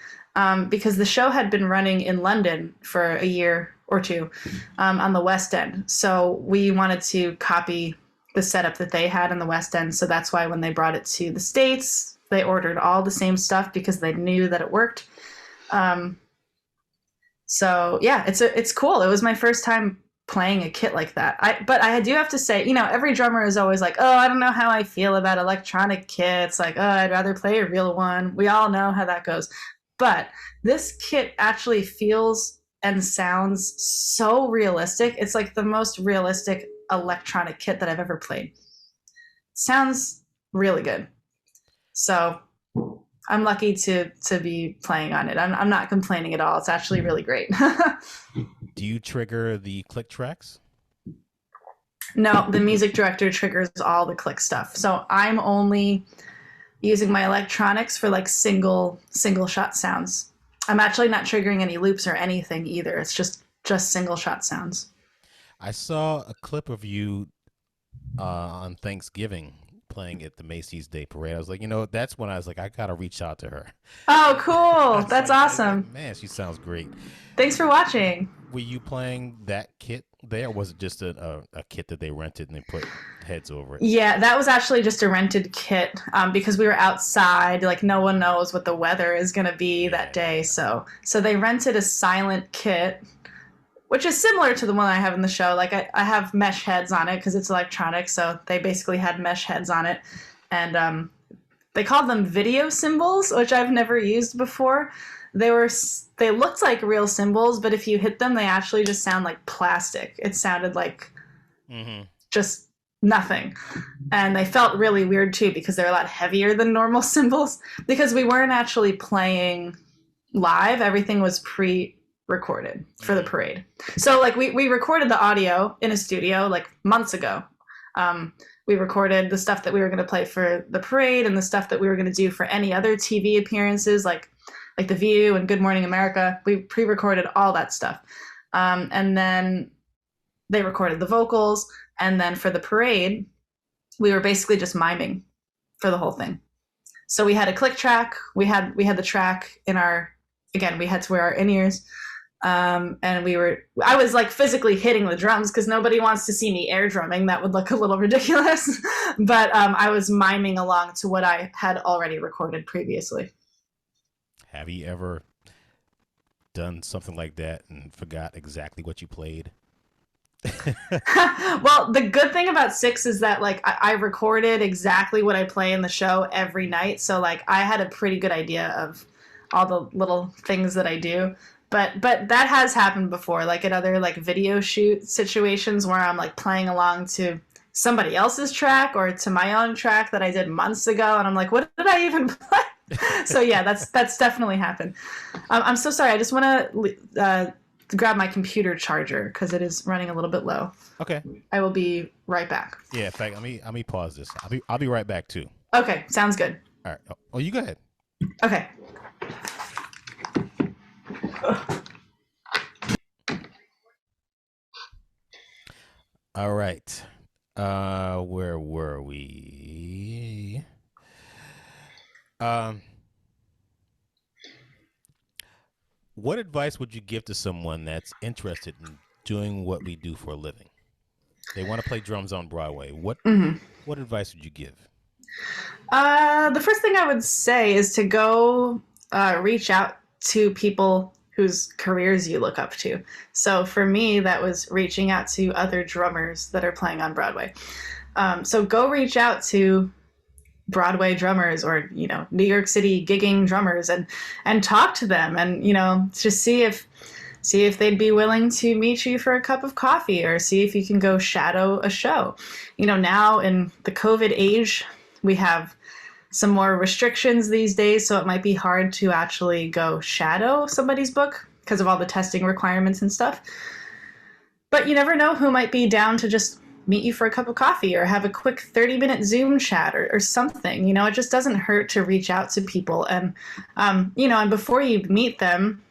because the show had been running in London for a year or two on the West End. So we wanted to copy the setup that they had in the West End. So that's why when they brought it to the States, they ordered all the same stuff because they knew that it worked. So yeah, it's cool. It was my first time playing a kit like that. But I do have to say, every drummer is always like, oh, I don't know how I feel about electronic kits. Like, oh, I'd rather play a real one. We all know how that goes. But this kit actually feels and sounds so realistic. It's like the most realistic electronic kit that I've ever played. Sounds really good. So I'm lucky to be playing on it. I'm not complaining at all. It's actually really great. Do you trigger the click tracks? No, the music director triggers all the click stuff. So I'm only using my electronics for like single shot sounds. I'm actually not triggering any loops or anything either. It's just single shot sounds. I saw a clip of you on Thanksgiving playing at the Macy's Day Parade. I was like, that's when I was like, I gotta reach out to her. Oh, cool! That's awesome. Man, she sounds great. Thanks for watching. Were you playing that kit there? Or was it just a kit that they rented and they put heads over it? Yeah, that was actually just a rented kit because we were outside. Like, no one knows what the weather is going to be that day. So they rented a silent kit, which is similar to the one I have in the show. Like, I have mesh heads on it because it's electronic. So they basically had mesh heads on it. And they called them video cymbals, which I've never used before. They looked like real cymbals, but if you hit them, they actually just sound like plastic. It sounded like just nothing. And they felt really weird too because they're a lot heavier than normal cymbals because we weren't actually playing live. Everything was pre-recorded for the parade. So like we recorded the audio in a studio like months ago. We recorded the stuff that we were going to play for the parade and the stuff that we were going to do for any other TV appearances like The View and Good Morning America. We pre-recorded all that stuff. And then they recorded the vocals. And then for the parade, we were basically just miming for the whole thing. So we had a click track. We had the track in we had to wear our in-ears. And I was like physically hitting the drums because nobody wants to see me air drumming. That would look a little ridiculous. But I was miming along to what I had already recorded previously. Have you ever done something like that and forgot exactly what you played? Well, the good thing about Six is that like I recorded exactly what I play in the show every night. So like I had a pretty good idea of all the little things that I do. But that has happened before, like at other like video shoot situations where I'm like playing along to somebody else's track or to my own track that I did months ago. And I'm like, what did I even play? So yeah, that's definitely happened. I'm so sorry. I just want to grab my computer charger because it is running a little bit low. Okay. I will be right back. Yeah. In fact, let me pause this. I'll be right back too. Okay. Sounds good. All right. Oh, you go ahead. Okay. All right. Where were we? What advice would you give to someone that's interested in doing what we do for a living? They want to play drums on Broadway. What advice would you give? The first thing I would say is to go reach out to people whose careers you look up to. So for me, that was reaching out to other drummers that are playing on Broadway. So go reach out to Broadway drummers or, New York City gigging drummers and talk to them and, just see if they'd be willing to meet you for a cup of coffee or see if you can go shadow a show. Now in the COVID age, we have some more restrictions these days, so it might be hard to actually go shadow somebody's book because of all the testing requirements and stuff. But you never know who might be down to just meet you for a cup of coffee or have a quick 30-minute Zoom chat or something. It just doesn't hurt to reach out to people. And, and before you meet them,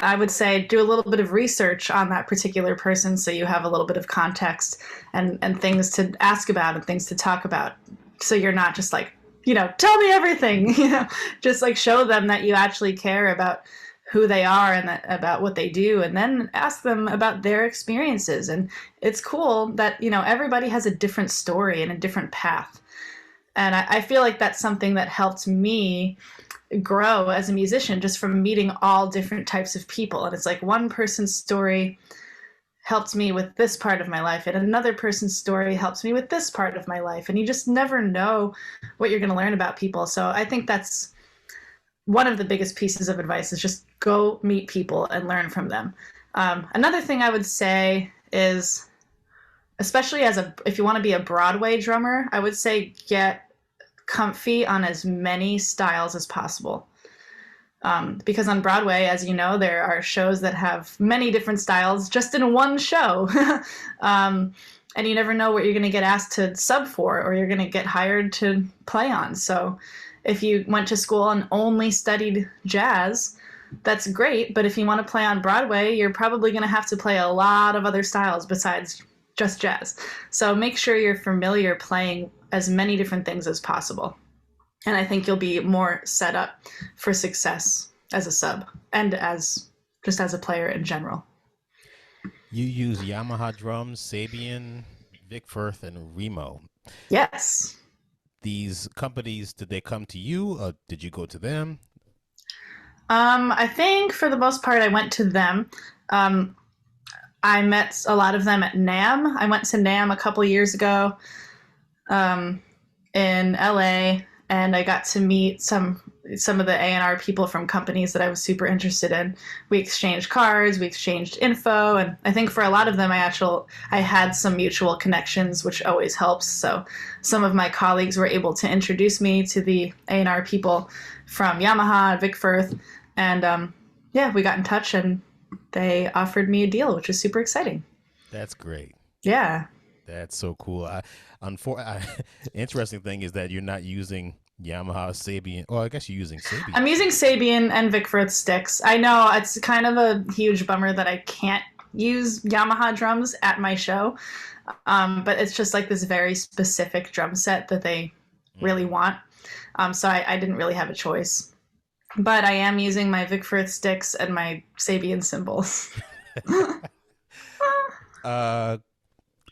I would say do a little bit of research on that particular person so you have a little bit of context and things to ask about and things to talk about. So you're not just like, tell me everything, just like show them that you actually care about who they are and about what they do, and then ask them about their experiences. And it's cool that, everybody has a different story and a different path. And I feel like that's something that helped me grow as a musician, just from meeting all different types of people. And it's like one person's story helped me with this part of my life, and another person's story helps me with this part of my life. And you just never know what you're going to learn about people. So I think that's one of the biggest pieces of advice, is just go meet people and learn from them. Another thing I would say is, especially if you want to be a Broadway drummer, I would say get comfy on as many styles as possible. Because on Broadway, as you know, there are shows that have many different styles just in one show. And you never know what you're going to get asked to sub for, or you're going to get hired to play on. So if you went to school and only studied jazz, that's great. But if you want to play on Broadway, you're probably going to have to play a lot of other styles besides just jazz. So make sure you're familiar playing as many different things as possible. And I think you'll be more set up for success as a sub and as a player in general. You use Yamaha drums, Sabian, Vic Firth, and Remo. Yes. These companies, did they come to you, or did you go to them? I think for the most part, I went to them. I met a lot of them at NAMM. I went to NAMM a couple years ago in LA, and I got to meet some of the A&R people from companies that I was super interested in. We exchanged cards, we exchanged info, and I think for a lot of them I had some mutual connections, which always helps. So some of my colleagues were able to introduce me to the A&R people from Yamaha, Vic Firth, and we got in touch and they offered me a deal, which was super exciting. That's great. Yeah. That's so cool. Interesting thing is that you're not using Yamaha, Sabian. Oh, I guess you're using Sabian. I'm using Sabian and Vic Firth sticks. I know it's kind of a huge bummer that I can't use Yamaha drums at my show, but it's just like this very specific drum set that they really want. So I didn't really have a choice. But I am using my Vic Firth sticks and my Sabian cymbals.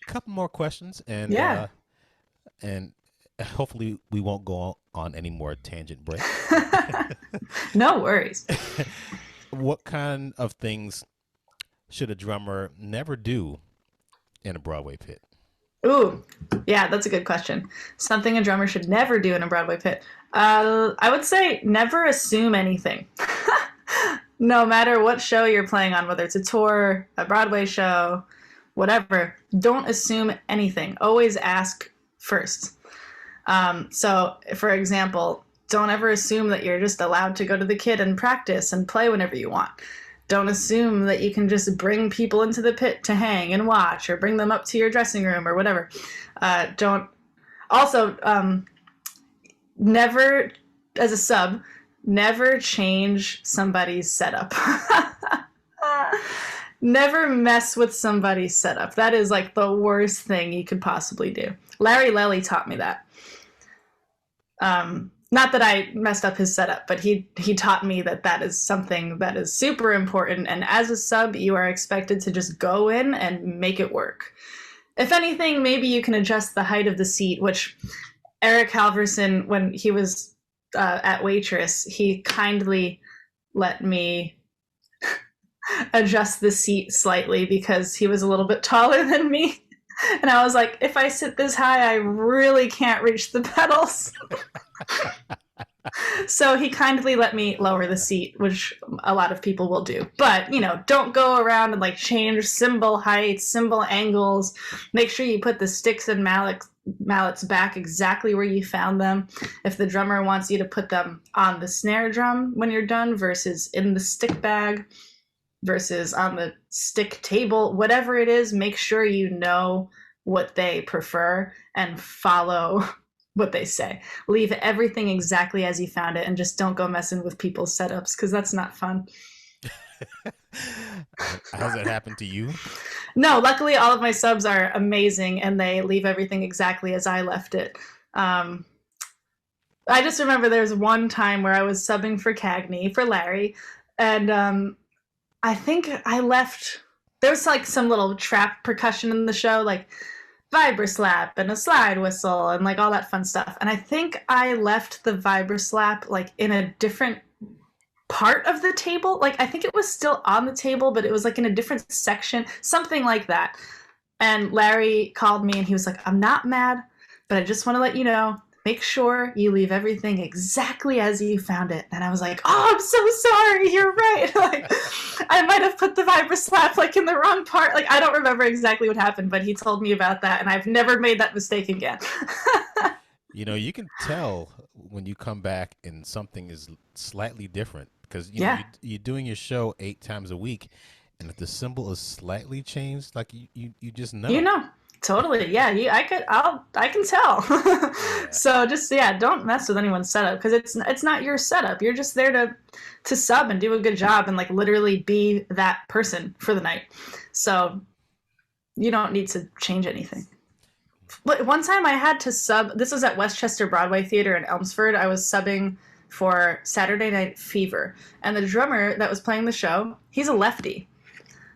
Couple more questions, and and hopefully we won't go on any more tangent breaks. No worries. What kind of things should a drummer never do in a Broadway pit? Ooh, yeah, that's a good question. Something a drummer should never do in a Broadway pit. I would say never assume anything. No matter what show you're playing on, whether it's a tour, a Broadway show, whatever, don't assume anything. Always ask first. So, for example, don't ever assume that you're just allowed to go to the kit and practice and play whenever you want. Don't assume that you can just bring people into the pit to hang and watch, or bring them up to your dressing room or whatever. Never, as a sub, never change somebody's setup. Never mess with somebody's setup. That is like the worst thing you could possibly do. Larry Lelly taught me that. Not that I messed up his setup, but he taught me that is something that is super important. And as a sub, you are expected to just go in and make it work. If anything, maybe you can adjust the height of the seat, which Eric Halverson, when he was at Waitress, he kindly let me adjust the seat slightly because he was a little bit taller than me. And I was like, if I sit this high, I really can't reach the pedals. So he kindly let me lower the seat, which a lot of people will do. But, don't go around and like change cymbal heights, cymbal angles. Make sure you put the sticks and mallets back exactly where you found them. If the drummer wants you to put them on the snare drum when you're done versus in the stick bag versus on the stick table, whatever it is, make sure you know what they prefer and follow what they say. Leave everything exactly as you found it and just don't go messing with people's setups because that's not fun. Has it happened to you? No, luckily all of my subs are amazing and they leave everything exactly as I left it. I just remember there was one time where I was subbing for Cagney, for Larry, and I think I left, there was like some little trap percussion in the show, like vibra-slap and a slide whistle and like all that fun stuff. And I think I left the vibra-slap like in a different part of the table. Like I think it was still on the table, but it was like in a different section, something like that. And Larry called me and he was like, I'm not mad, but I just want to let you know, make sure you leave everything exactly as you found it. And I was like, oh, I'm so sorry. You're right. Like, I might have put the vibra slap like in the wrong part. Like, I don't remember exactly what happened, but he told me about that, and I've never made that mistake again. You can tell when you come back and something is slightly different because you're doing your show 8 times a week, and if the symbol is slightly changed, like you just know. Totally. Yeah. I can tell. Yeah. So just, don't mess with anyone's setup because it's not your setup. You're just there to sub and do a good job and like literally be that person for the night. So you don't need to change anything. But one time I had to sub, this was at Westchester Broadway Theater in Elmsford. I was subbing for Saturday Night Fever, and the drummer that was playing the show, he's a lefty.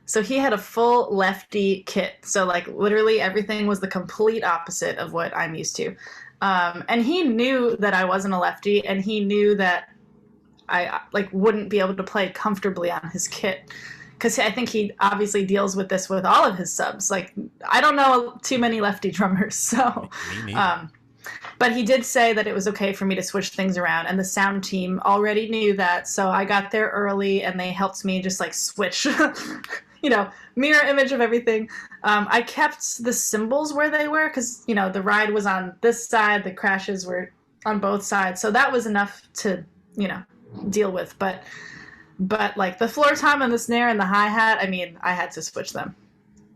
So he had a full lefty kit. So like literally everything was the complete opposite of what I'm used to. And he knew that I wasn't a lefty, and he knew that I like wouldn't be able to play comfortably on his kit. Because I think he obviously deals with this with all of his subs. Like, I don't know too many lefty drummers, so. But he did say that it was okay for me to switch things around, and the sound team already knew that, so I got there early, and they helped me just, like, switch, mirror image of everything. I kept the cymbals where they were, because, the ride was on this side, the crashes were on both sides, so that was enough to, deal with, but like, the floor tom and the snare and the hi-hat, I had to switch them.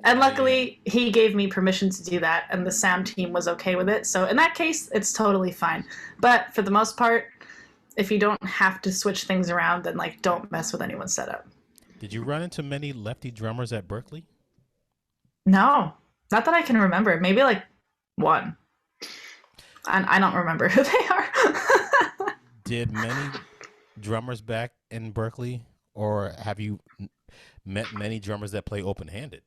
And luckily, he gave me permission to do that, and the sound team was okay with it. So in that case, it's totally fine. But for the most part, if you don't have to switch things around, then like don't mess with anyone's setup. Did you run into many lefty drummers at Berklee? No, not that I can remember. Maybe like one. And I don't remember who they are. Did many drummers back in Berklee, or have you met many drummers that play open-handed?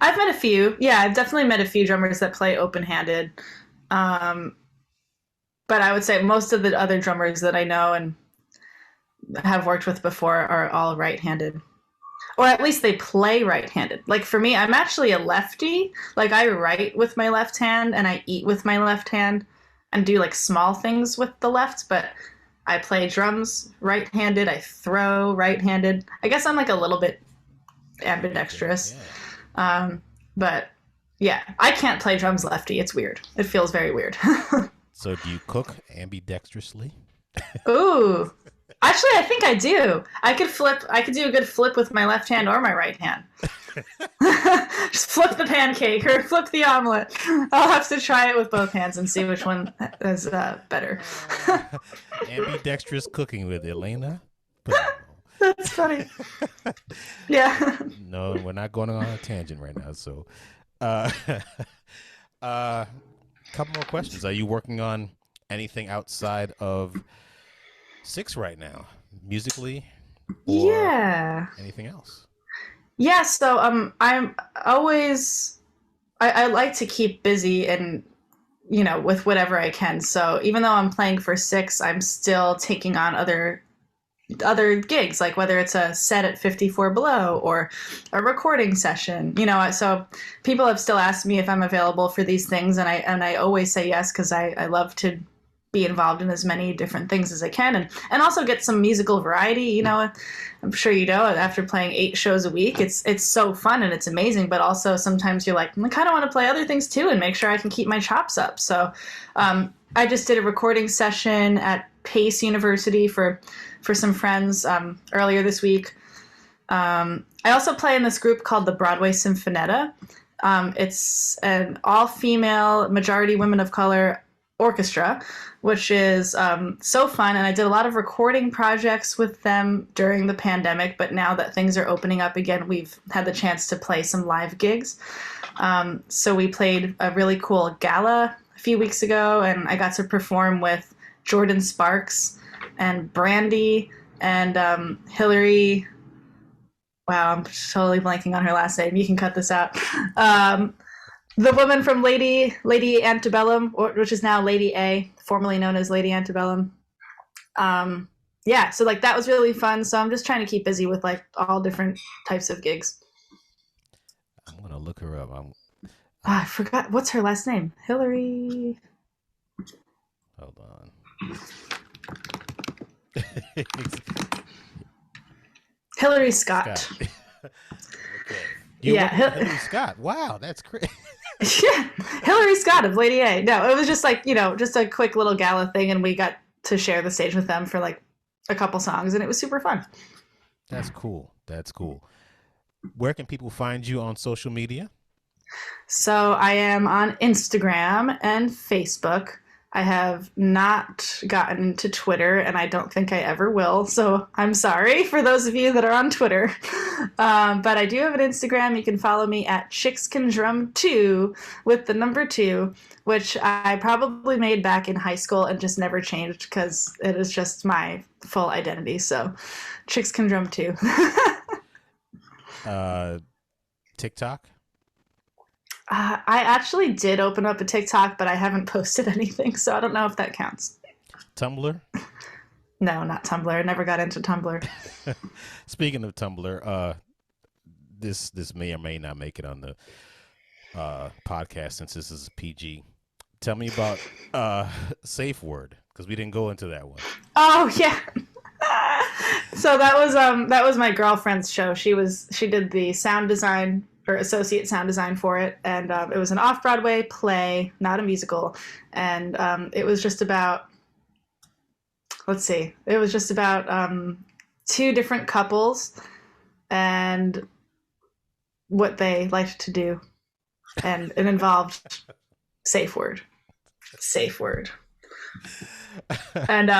I've met a few. Yeah, I've definitely met a few drummers that play open-handed. But I would say most of the other drummers that I know and have worked with before are all right-handed. Or at least they play right-handed. Like for me, I'm actually a lefty. Like I write with my left hand and I eat with my left hand and do like small things with the left, but I play drums right-handed. I throw right-handed. I guess I'm like a little bit ambidextrous. Yeah. But yeah, I can't play drums lefty. It's weird. It feels very weird. So do you cook ambidextrously? Ooh, actually, I think I do. I could do a good flip with my left hand or my right hand. Just flip the pancake or flip the omelet. I'll have to try it with both hands and see which one is better. Ambidextrous cooking with Elena. That's funny. Yeah. No, we're not going on a tangent right now. So, couple more questions. Are you working on anything outside of Six right now, musically? Or anything else? Yeah. So, I'm always. I like to keep busy and with whatever I can. So even though I'm playing for Six, I'm still taking on other other gigs, like whether it's a set at 54 Below or a recording session. So people have still asked me if I'm available for these things, and I always say yes, because I love to be involved in as many different things as I can, and also get some musical variety. I'm sure after playing 8 shows a week, it's so fun and it's amazing, but also sometimes you're like, I kind of want to play other things too and make sure I can keep my chops up. So I just did a recording session at Pace University for some friends earlier this week. I also play in this group called the Broadway Sinfonetta. It's an all-female, majority women of color orchestra, which is so fun. And I did a lot of recording projects with them during the pandemic, but now that things are opening up again, we've had the chance to play some live gigs. So we played a really cool gala a few weeks ago, and I got to perform with Jordan Sparks and Brandy and Hillary. Wow, I'm totally blanking on her last name. You can cut this out. The woman from Lady Antebellum, which is now Lady A, formerly known as Lady Antebellum. So that was really fun. So I'm just trying to keep busy with all different types of gigs. I'm gonna look her up. I forgot, what's her last name? Hillary. Hold on. Hillary Scott. Okay. Hillary Scott. Wow, that's crazy. Yeah, Hillary Scott of Lady A. No, it was just just a quick little gala thing, and we got to share the stage with them for a couple songs, and it was super fun. That's cool. Where can people find you on social media? So I am on Instagram and Facebook. I have not gotten to Twitter, and I don't think I ever will. So I'm sorry for those of you that are on Twitter. But I do have an Instagram. You can follow me at chickscandrum2 with the number 2, which I probably made back in high school and just never changed because it is just my full identity. So chickscandrum2. TikTok? I actually did open up a TikTok, but I haven't posted anything, so I don't know if that counts. Tumblr? No, not Tumblr. I never got into Tumblr. Speaking of Tumblr, this may or may not make it on the podcast since this is PG. Tell me about Safe Word, because we didn't go into that one. Oh yeah. So that was my girlfriend's show. She did the sound design or associate sound design for it, and it was an off-Broadway play, not a musical, and it was just about two different couples and what they liked to do, and it involved safe word. And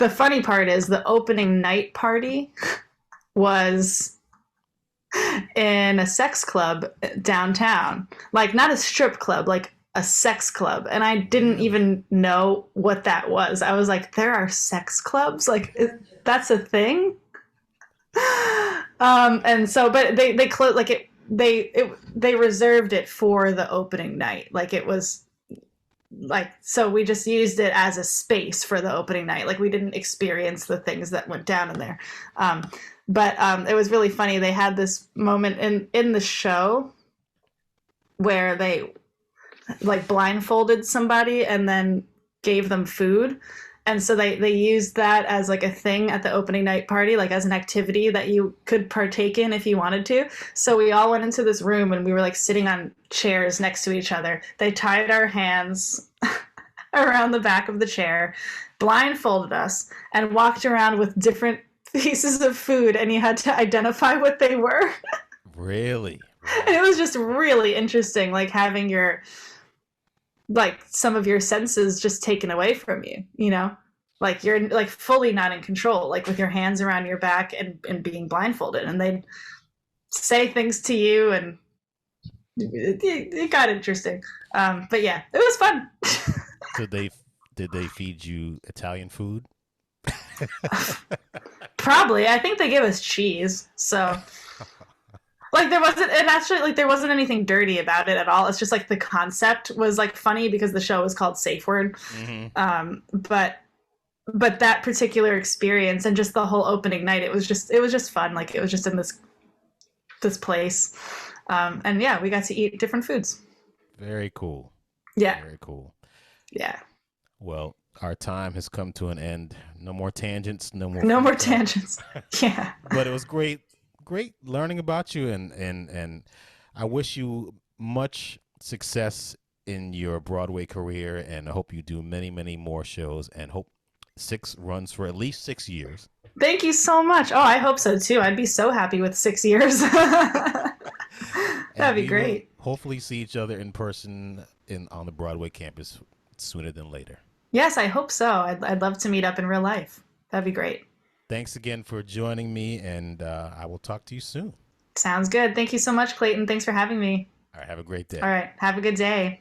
the funny part is the opening night party was in a sex club downtown, not a strip club, a sex club, and I didn't even know what that was. I was like, there are sex clubs, that's a thing. And so, but they closed, they reserved it for the opening night, it was so we just used it as a space for the opening night, we didn't experience the things that went down in there. But it was really funny. They had this moment in the show where they blindfolded somebody and then gave them food. And so they used that as a thing at the opening night party, as an activity that you could partake in if you wanted to. So we all went into this room and we were sitting on chairs next to each other. They tied our hands around the back of the chair, blindfolded us, and walked around with different pieces of food, and you had to identify what they were. Really? And it was just really interesting, having your some of your senses just taken away from you, you're fully not in control, with your hands around your back and being blindfolded, and they'd say things to you, and it got interesting. But yeah, it was fun. So did they feed you Italian food? Probably. I think they gave us cheese, so there wasn't anything dirty about it at all. It's just the concept was funny because the show was called Safe Word. Mm-hmm. But but that particular experience and just the whole opening night, it was just fun. Like it was just in this place, and yeah, we got to eat different foods. Very cool. Yeah, Very cool. yeah. Well, our time has come to an end. No more tangents, no more No food more talk. tangents. Yeah. But it was great learning about you, and I wish you much success in your Broadway career, and I hope you do many more shows, and hope six runs for at least 6 years. Thank you so much. Oh, I hope so too. I'd be so happy with 6 years. And That'd be we will great. hopefully see each other in person in on the Broadway campus sooner than later. Yes, I hope so. I'd love to meet up in real life. That'd be great. Thanks again for joining me, and I will talk to you soon. Sounds good. Thank you so much, Clayton. Thanks for having me. All right, have a great All day. right. Have a good day.